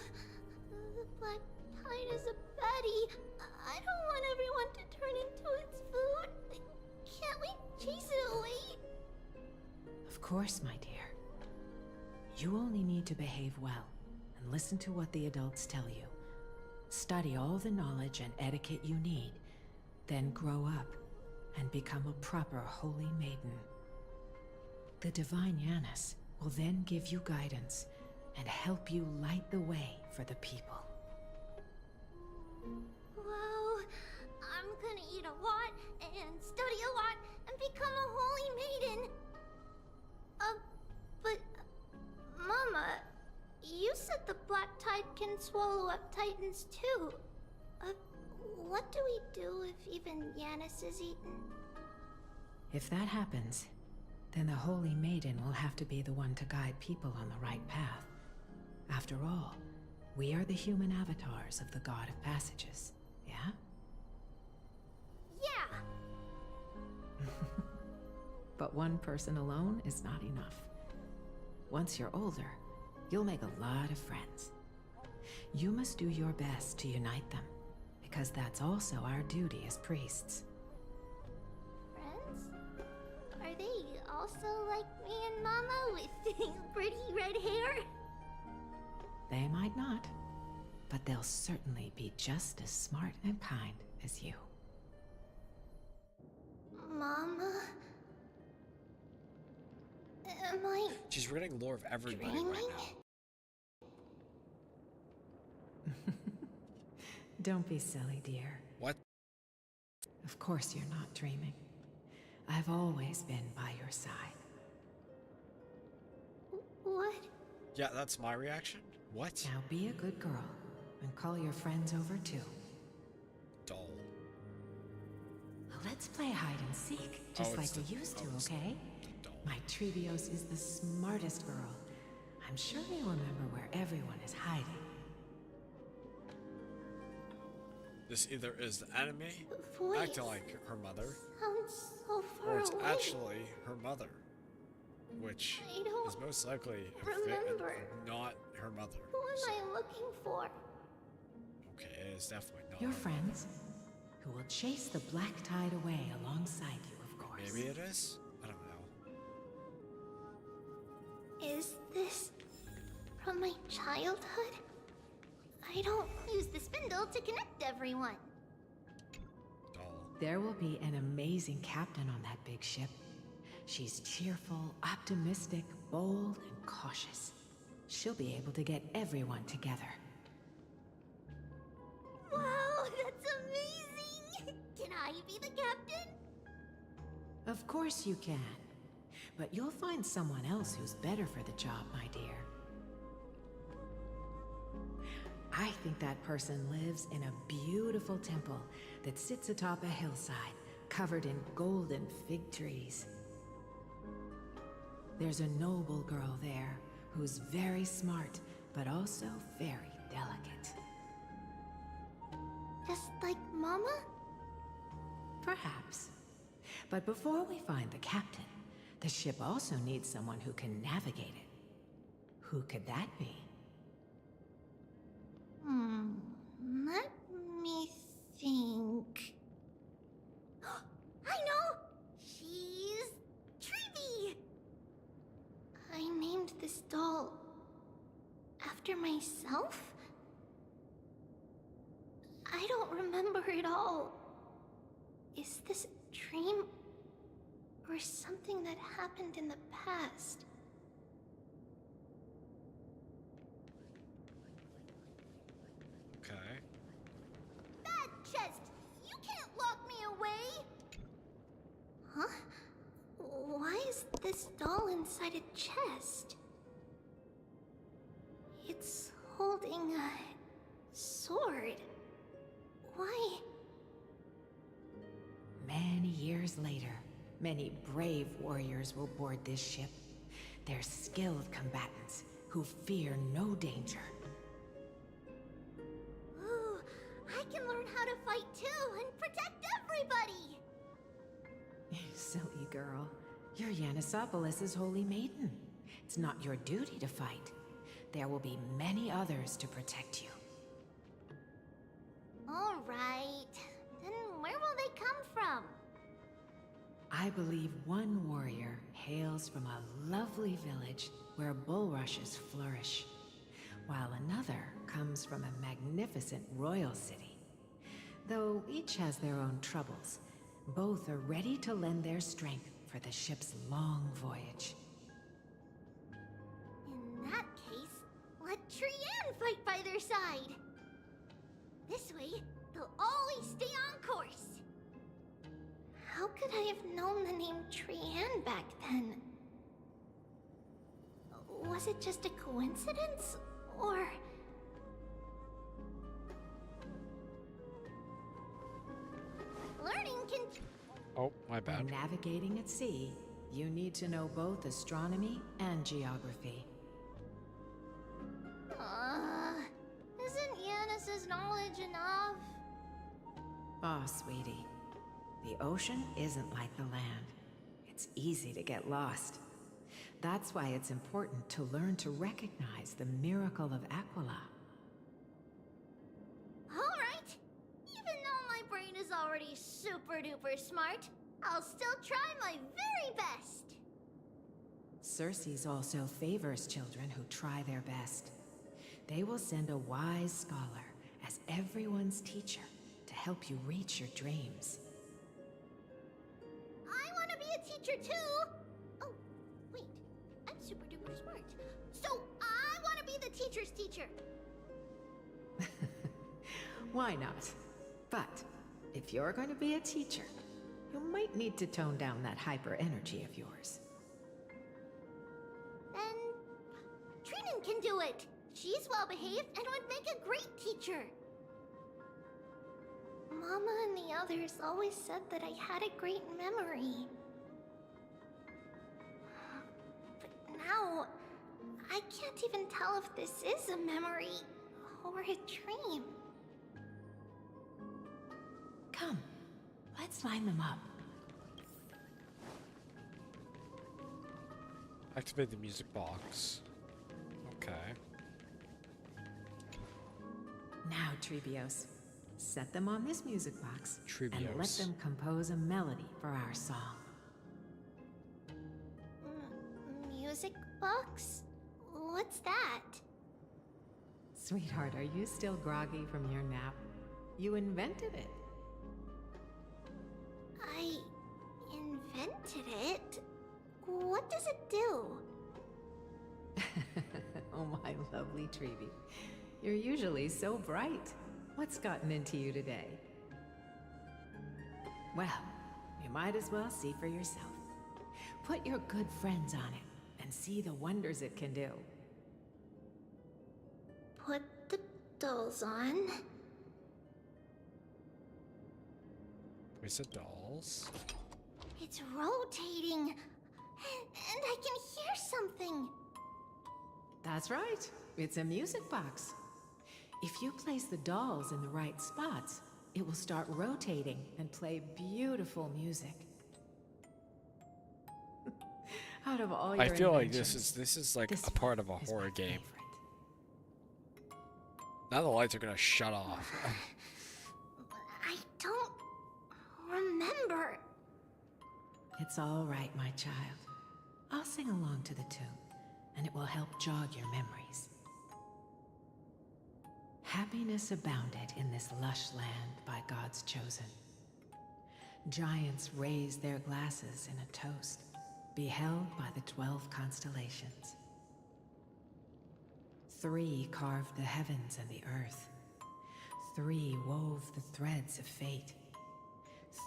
the Black Tide is a baddie. I don't want everyone to turn into its food. Can't we chase it away? Of course, my dear. You only need to behave well and listen to what the adults tell you. Study all the knowledge and etiquette you need, then grow up and become a proper holy maiden. The divine Yanis will then give you guidance and help you light the way for the people. Wow, I'm gonna eat a lot and study a lot and become a holy maiden. But Mama, you said the Black Tide can swallow up titans too. What do we do if even Yanis is eaten? If that happens, then the holy maiden will have to be the one to guide people on the right path. After all, we are the human avatars of the god of passages, yeah? Yeah! But one person alone is not enough. Once you're older, you'll make a lot of friends. You must do your best to unite them, because that's also our duty as priests. Friends? Are they also like me and Mama with pretty red hair? They might not, but they'll certainly be just as smart and kind as you. Mama? Am I She's reading lore of everybody dreaming? right now. Don't be silly, dear. What? Of course you're not dreaming. I've always been by your side. What? Yeah, that's my reaction. What? Now be a good girl and call your friends over too. Doll. Let's play hide and seek, just like we used to, okay? My Trevios is the smartest girl. I'm sure they remember where everyone is hiding. This either is the enemy Voice acting like her mother, sounds so far or it's away. actually her mother, which I don't is most likely remember. not her mother. Who am I looking for? Okay, it is definitely not Your her friends, who will chase the black tide away alongside you, of course. mother. Maybe it is? I don't know. Is this from my childhood? I don't use the spindle to connect everyone. There will be an amazing captain on that big ship. She's cheerful, optimistic, bold, and cautious. She'll be able to get everyone together. Wow, that's amazing! Can I be the captain? Of course you can. But you'll find someone else who's better for the job, my dear. I think that person lives in a beautiful temple that sits atop a hillside, covered in golden fig trees. There's a noble girl there who's very smart, but also very delicate. Just like Mama? Perhaps. But before we find the captain, the ship also needs someone who can navigate it. Who could that be? Let me think. I know! She's Trevi! I named this doll after myself? I don't remember it all. Is this a dream or something that happened in the past? Okay. That chest! You can't lock me away! Huh? Why is this doll inside a chest? It's holding a sword. Why? Many years later, many brave warriors will board this ship. They're skilled combatants who fear no danger. Ooh, I can learn how to fight too and protect everybody! Silly girl. You're Yanisopoulos' holy maiden. It's not your duty to fight. There will be many others to protect you. Alright. Then where will they come from? I believe one warrior hails from a lovely village where bulrushes flourish, while another comes from a magnificent royal city. Though each has their own troubles, both are ready to lend their strength for the ship's long voyage. In that case, let Trian fight by their side. This way, they'll always stay on course. How could I have known the name Trian back then? Was it just a coincidence, or... Learning can... Oh, my bad. When navigating at sea, you need to know both astronomy and geography. Isn't Yanis's knowledge enough? Ah, sweetie. The ocean isn't like the land. It's easy to get lost. That's why it's important to learn to recognize the miracle of Aquila. Alright! Even though my brain is already super duper smart, I'll still try my very best! Circe also favors children who try their best. They will send a wise scholar as everyone's teacher to help you reach your dreams. I want to be a teacher too! Oh, wait. I'm super duper smart. So I want to be the teacher's teacher! Why not? But if you're going to be a teacher, you might need to tone down that hyper energy of yours. Then Trinan can do it! She's well behaved and would make a great teacher. Mama and the others always said that I had a great memory. But now, I can't even tell if this is a memory or a dream. Come, let's line them up. Activate the music box. Okay. Now, Trebios, set them on this music box and let Trebios. them compose a melody for our song. Music box? What's that? Sweetheart, are you still groggy from your nap? You invented it. I invented it? What does it do? Oh, my lovely Trebi. You're usually so bright. What's gotten into you today? Well, you might as well see for yourself. Put your good friends on it and see the wonders it can do. Put the dolls on. We said dolls. It's rotating. And I can hear something. That's right. It's a music box. If you place the dolls in the right spots, it will start rotating and play beautiful music. Out of all your I feel like inventions, this is like this a part of a one is horror my game. favorite. Now the lights are gonna shut off. I don't remember. It's all right, my child. I'll sing along to the tune, and it will help jog your memories. Happiness abounded in this lush land by God's chosen. Giants raised their glasses in a toast, beheld by the 12 constellations. 3 carved the heavens and the earth. 3 wove the threads of fate.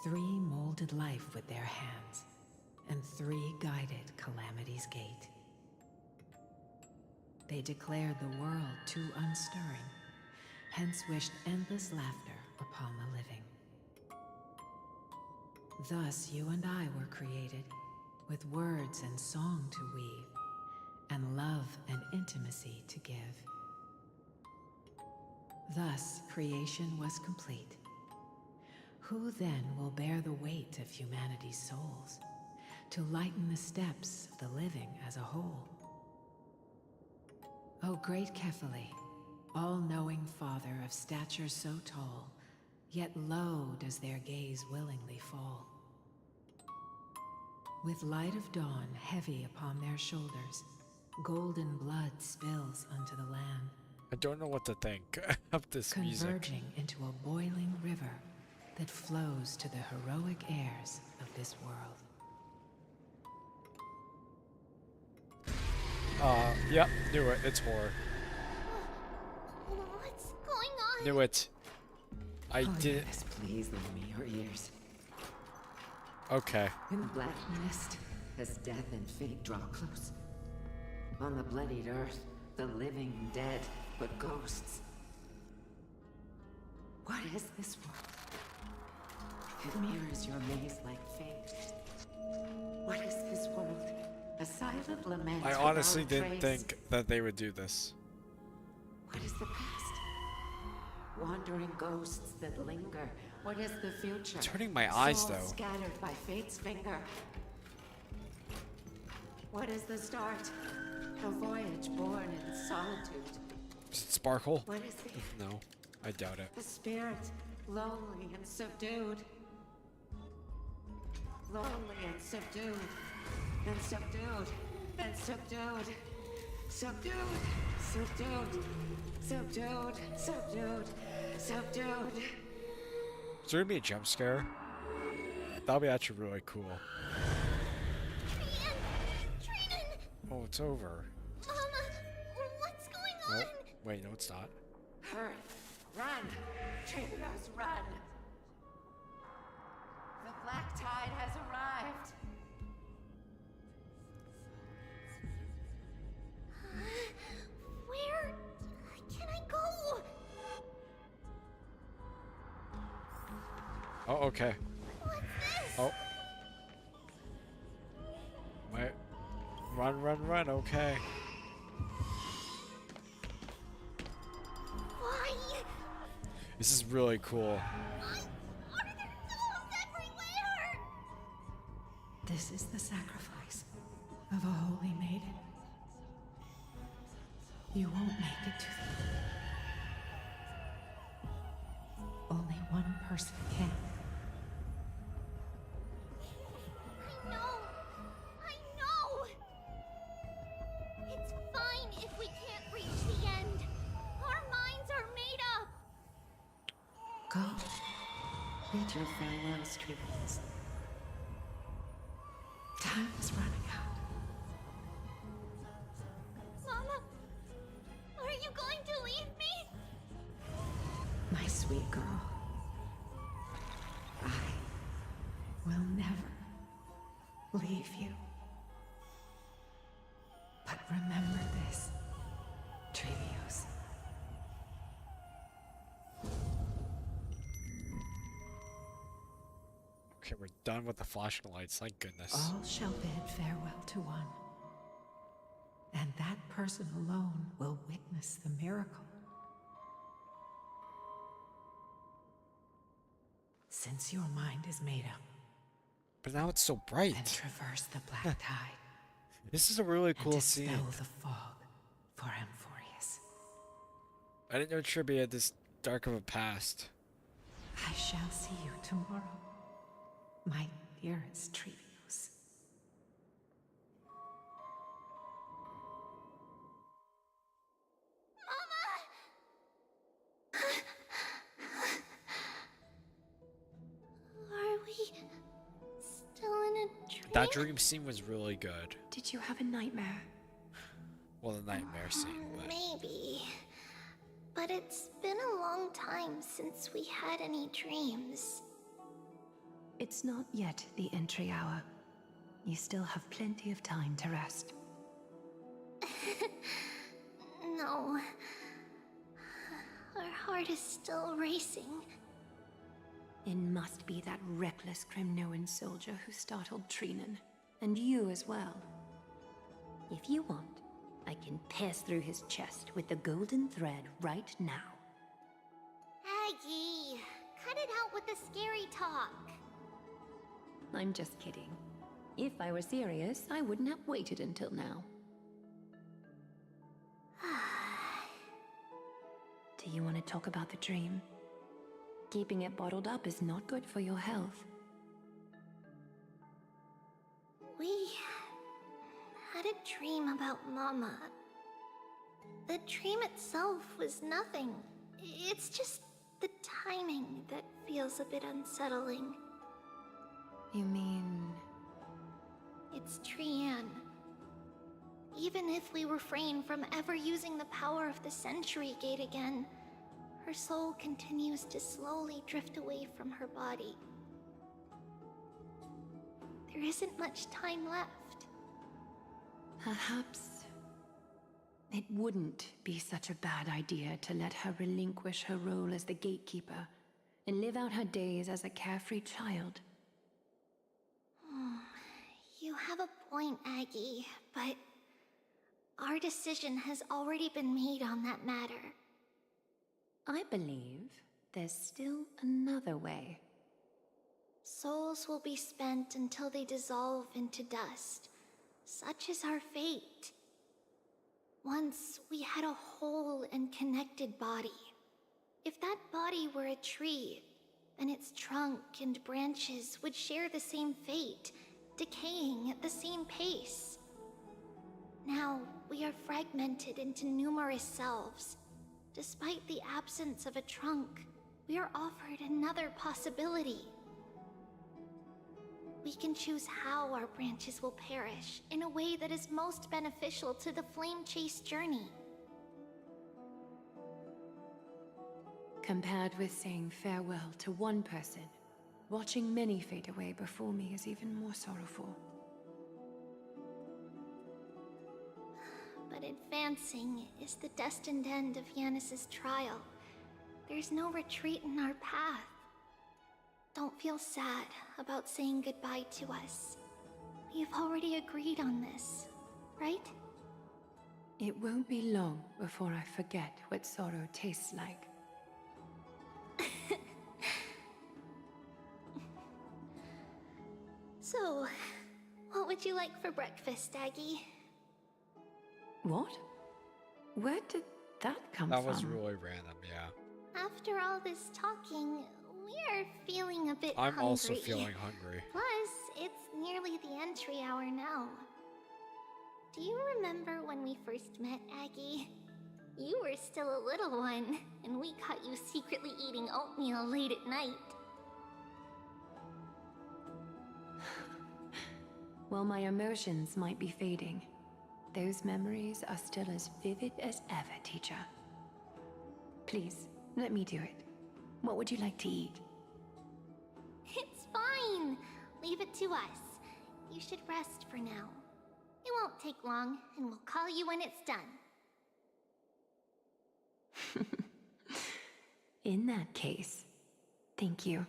3 molded life with their hands, and 3 guided calamity's gate. They declared the world too unstirring, hence wished endless laughter upon the living. Thus you and I were created, with words and song to weave, and love and intimacy to give. Thus creation was complete. Who then will bear the weight of humanity's souls, to lighten the steps of the living as a whole? O great Kephale, all-knowing Father of stature so tall, yet low does their gaze willingly fall. With light of dawn heavy upon their shoulders, golden blood spills unto the land. I don't know what to think of this music. Converging into a boiling river that flows to the heroic airs of this world. Yep, knew it. It's horror. What's going on? Knew it. I Oh, did. yes, please lend me your ears. Okay. In the black mist, as death and fate draw close. On the bloodied earth, the living dead, but ghosts. What is this world? It mirrors your maze-like fate. What is this world? A silent lament. I honestly without didn't trace. think that they would do this. What is the past? Wandering ghosts that linger. What is the future? It's hurting my eyes, Souls though. scattered by fate's finger. What is the start? A voyage born in solitude. Is it Sparkle? What is the... No, I doubt it. The spirit, lonely and subdued. Lonely and subdued. And subdued. And subdued. Subdued. Subdued. Subdued. Subdued. Subdued. Is there gonna be a jump scare? That'll be actually really cool. Oh, it's over. Mama, what's going on? Oh, wait, no, it's not. Hurry. Run. Trivios, run. The black tide has arrived. Where can I go? Oh, okay. What's this? Oh. Wait. Run, run, run, okay. Why? This is really cool. Are there souls everywhere? This is the sacrifice of a holy maiden. You won't make it to the... Only one person can. I know. It's fine if we can't reach the end. Our minds are made up. Go. Bid your farewells, Trivians. Time is running out. Mama, are you going to leave me? My sweet girl. I will never leave you. But remember this, Trevios. Okay, we're done with the flashing lights, thank goodness. All shall bid farewell to one. And that person alone will witness the miracle. Since your mind is made up. But now it's so bright. And traverse the black tide. This is a really cool scene. Dispel the fog for Amphorius. I didn't know Trivia had this dark of a past. I shall see you tomorrow, my dearest Trevios. Are we still in a dream? That dream scene was really good. Did you have a nightmare? Well, the nightmare scene, but... Maybe. But it's been a long time since we had any dreams. It's not yet the entry hour. You still have plenty of time to rest. No. Our heart is still racing. It must be that reckless Kremnoan soldier who startled Trinan. And you as well. If you want, I can pierce through his chest with the golden thread right now. Aggie, cut it out with the scary talk. I'm just kidding. If I were serious, I wouldn't have waited until now. Do you want to talk about the dream? Keeping it bottled up is not good for your health. We had a dream about Mama. The dream itself was nothing. It's just the timing that feels a bit unsettling. You mean... It's Trian. Even if we refrain from ever using the power of the Century Gate again, her soul continues to slowly drift away from her body. There isn't much time left. Perhaps it wouldn't be such a bad idea to let her relinquish her role as the gatekeeper and live out her days as a carefree child. You have a point, Aggie, but our decision has already been made on that matter. I believe there's still another way. Souls will be spent until they dissolve into dust, Such is our fate. Once we had a whole and connected body. If that body were a tree, then its trunk and branches would share the same fate, decaying at the same pace. Now, we are fragmented into numerous selves. Despite the absence of a trunk, we are offered another possibility. We can choose how our branches will perish in a way that is most beneficial to the Flame Chase journey. Compared with saying farewell to one person, watching many fade away before me is even more sorrowful. But advancing is the destined end of Yanis's trial. There's no retreat in our path. Don't feel sad about saying goodbye to us. We've already agreed on this, right? It won't be long before I forget what sorrow tastes like. So, what would you like for breakfast, Aggie? What? Where did that come That from? was really random, yeah. After all this talking, we're feeling a bit hungry. I'm also feeling hungry. Plus, it's nearly the entry hour now. Do you remember when we first met, Aggie? You were still a little one, and we caught you secretly eating oatmeal late at night. While my emotions might be fading, those memories are still as vivid as ever, teacher. Please, let me do it. What would you like to eat? It's fine. Leave it to us. You should rest for now. It won't take long, and we'll call you when it's done. In that case, thank you.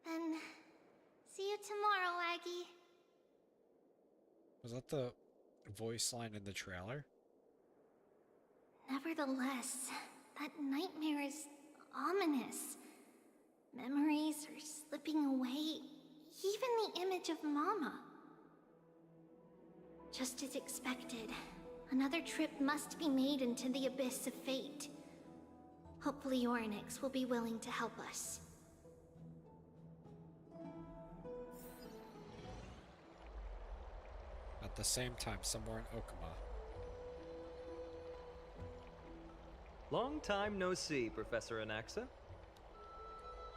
Then, see you tomorrow, Aggie. Was that the voice line in the trailer? Nevertheless, that nightmare is ominous. Memories are slipping away, even the image of Mama. Just as expected, another trip must be made into the abyss of fate. Hopefully Orynyx will be willing to help us. At the same time, somewhere in Okuma. Long time no see, Professor Anaxa.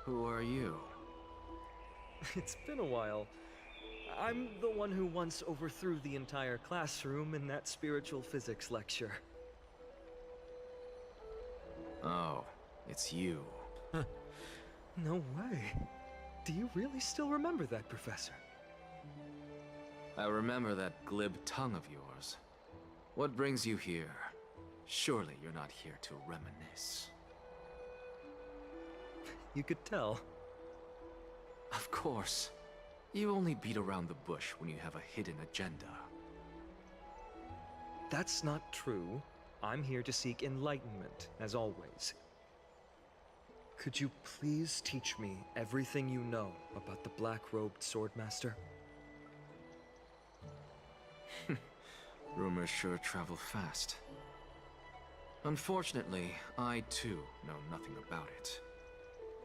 Who are you? It's been a while. I'm the one who once overthrew the entire classroom in that spiritual physics lecture. Oh, it's you. No way. Do you really still remember that, Professor? I remember that glib tongue of yours. What brings you here? Surely you're not here to reminisce. You could tell. Of course. You only beat around the bush when you have a hidden agenda. That's not true. I'm here to seek enlightenment, as always. Could you please teach me everything you know about the black-robed swordmaster? Rumors sure travel fast. Unfortunately, I too know nothing about it.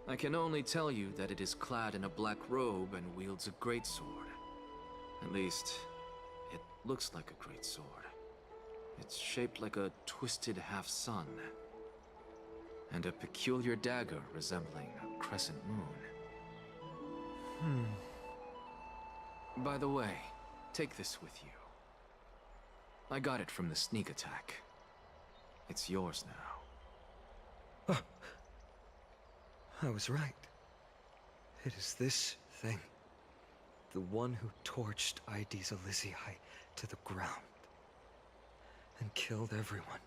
I can only tell you that it is clad in a black robe and wields a greatsword. At least, it looks like a greatsword. It's shaped like a twisted half-sun, and a peculiar dagger resembling a crescent moon. By the way, take this with you. I got it from the sneak attack. It's yours now. I was right. It is this thing. The one who torched Aedes Elysiae to the ground. And killed everyone.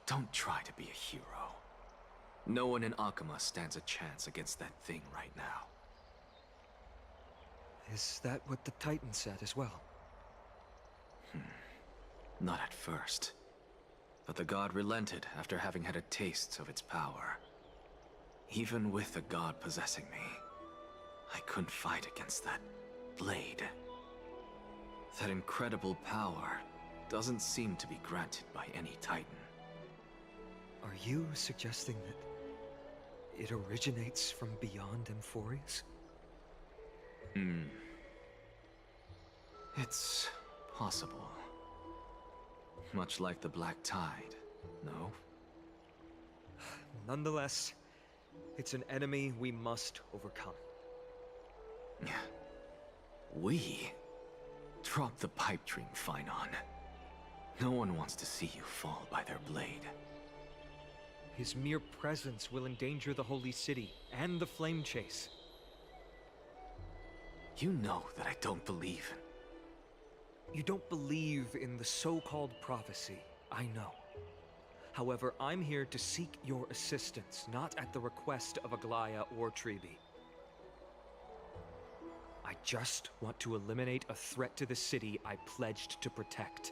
Don't try to be a hero. No one in Akuma stands a chance against that thing right now. Is that what the Titan said as well? Not at first. But the god relented after having had a taste of its power. Even with the god possessing me, I couldn't fight against that blade. That incredible power doesn't seem to be granted by any Titan. Are you suggesting that it originates from beyond Amphorius? It's possible. Much like the Black Tide, no? Nonetheless, it's an enemy we must overcome. We? Drop the pipe dream, Phynon. No one wants to see you fall by their blade. His mere presence will endanger the Holy City and the Flame Chase. You know that I don't believe. You don't believe in the so-called prophecy, I know. However, I'm here to seek your assistance, not at the request of Aglaya or Tribi. I just want to eliminate a threat to the city I pledged to protect.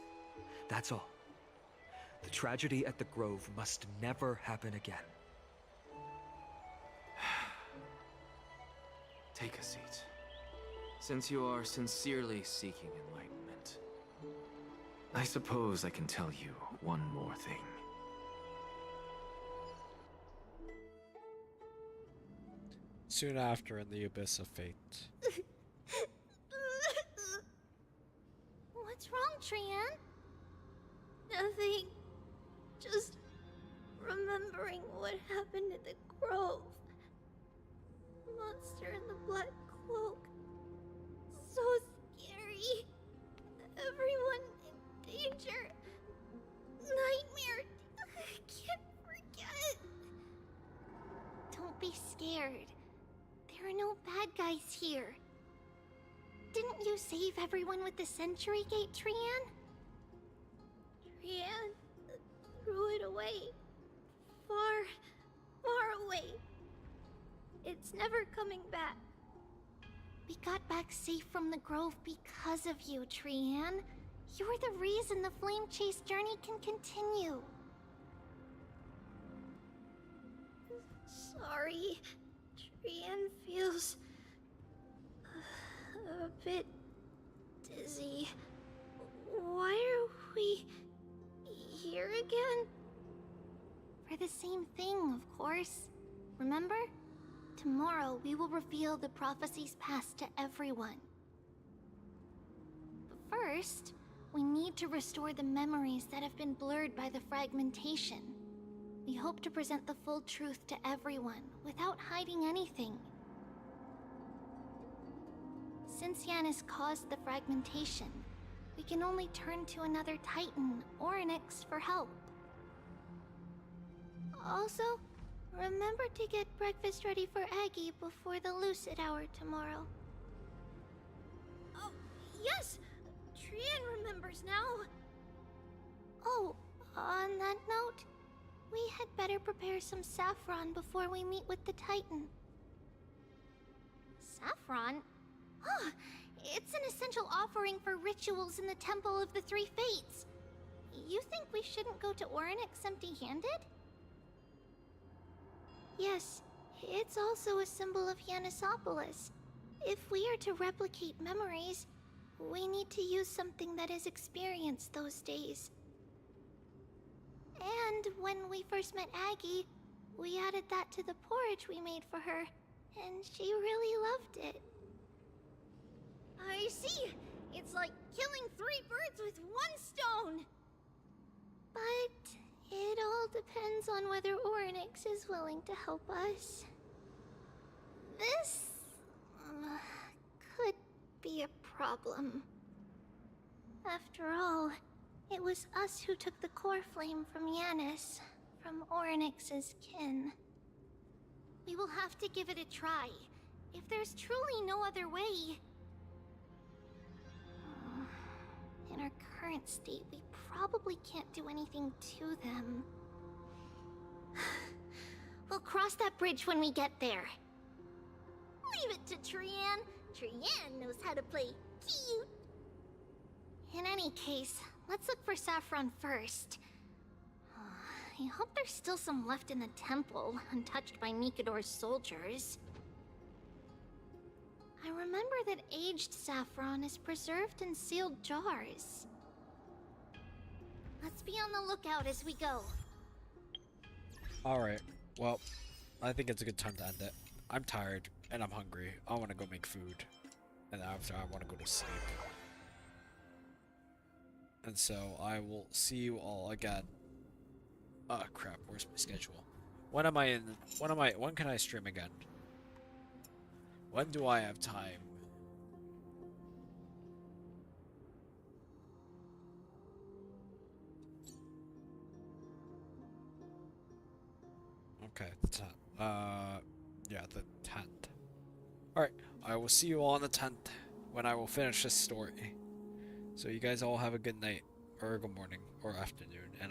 That's all. The tragedy at the Grove must never happen again. Take a seat. Since you are sincerely seeking enlightenment, I suppose I can tell you one more thing. Soon after, in the Abyss of Fate. What's wrong, Trian? Nothing. Just remembering what happened at the Grove. Monster in the black cloak. So scary. Everyone in danger. Nightmare. I can't forget. Don't be scared. There are no bad guys here. Didn't you save everyone with the Century Gate, Trian? Trian threw it away. Far, far away. It's never coming back. We got back safe from the Grove because of you, Trian. You're the reason the Flame Chase journey can continue. Sorry. Trian feels a bit dizzy. Why are we here again? For the same thing, of course. Remember? Tomorrow we will reveal the prophecies past to everyone. But first, we need to restore the memories that have been blurred by the fragmentation. We hope to present the full truth to everyone, without hiding anything. Since Yanis caused the fragmentation, we can only turn to another Titan or an X for help. Also, remember to get breakfast ready for Aggie before the Lucid Hour tomorrow. Oh, yes! Trian remembers now! Oh, on that note, we had better prepare some saffron before we meet with the Titan. Saffron? Oh, it's an essential offering for rituals in the Temple of the Three Fates. You think we shouldn't go to Orynyx empty-handed? Yes, it's also a symbol of Yanisopolis. If we are to replicate memories, we need to use something that has experienced those days. And when we first met Aggie, we added that to the porridge we made for her, and she really loved it. I see! It's like killing 3 birds with 1 stone! But it all depends on whether Orynyx is willing to help us. This could be a problem. After all, it was us who took the core flame from Yanis, from Orynyx's kin. We will have to give it a try. If there's truly no other way... In our current state, we probably can't do anything to them. We'll cross that bridge when we get there. Leave it to Trian. Trian knows how to play cute. In any case, let's look for saffron first. I hope there's still some left in the temple, untouched by Nikador's soldiers. I remember that aged saffron is preserved in sealed jars. Let's be on the lookout as we go. Alright, well, I think it's a good time to end it. I'm tired, and I'm hungry. I want to go make food. And after, I want to go to sleep. And so, I will see you all again. Ah, crap, where's my schedule? When can I stream again? When do I have time? Okay, the 10th. Yeah, the 10th. Alright, I will see you all on the 10th when I will finish this story. So you guys all have a good night, or good morning, or afternoon, and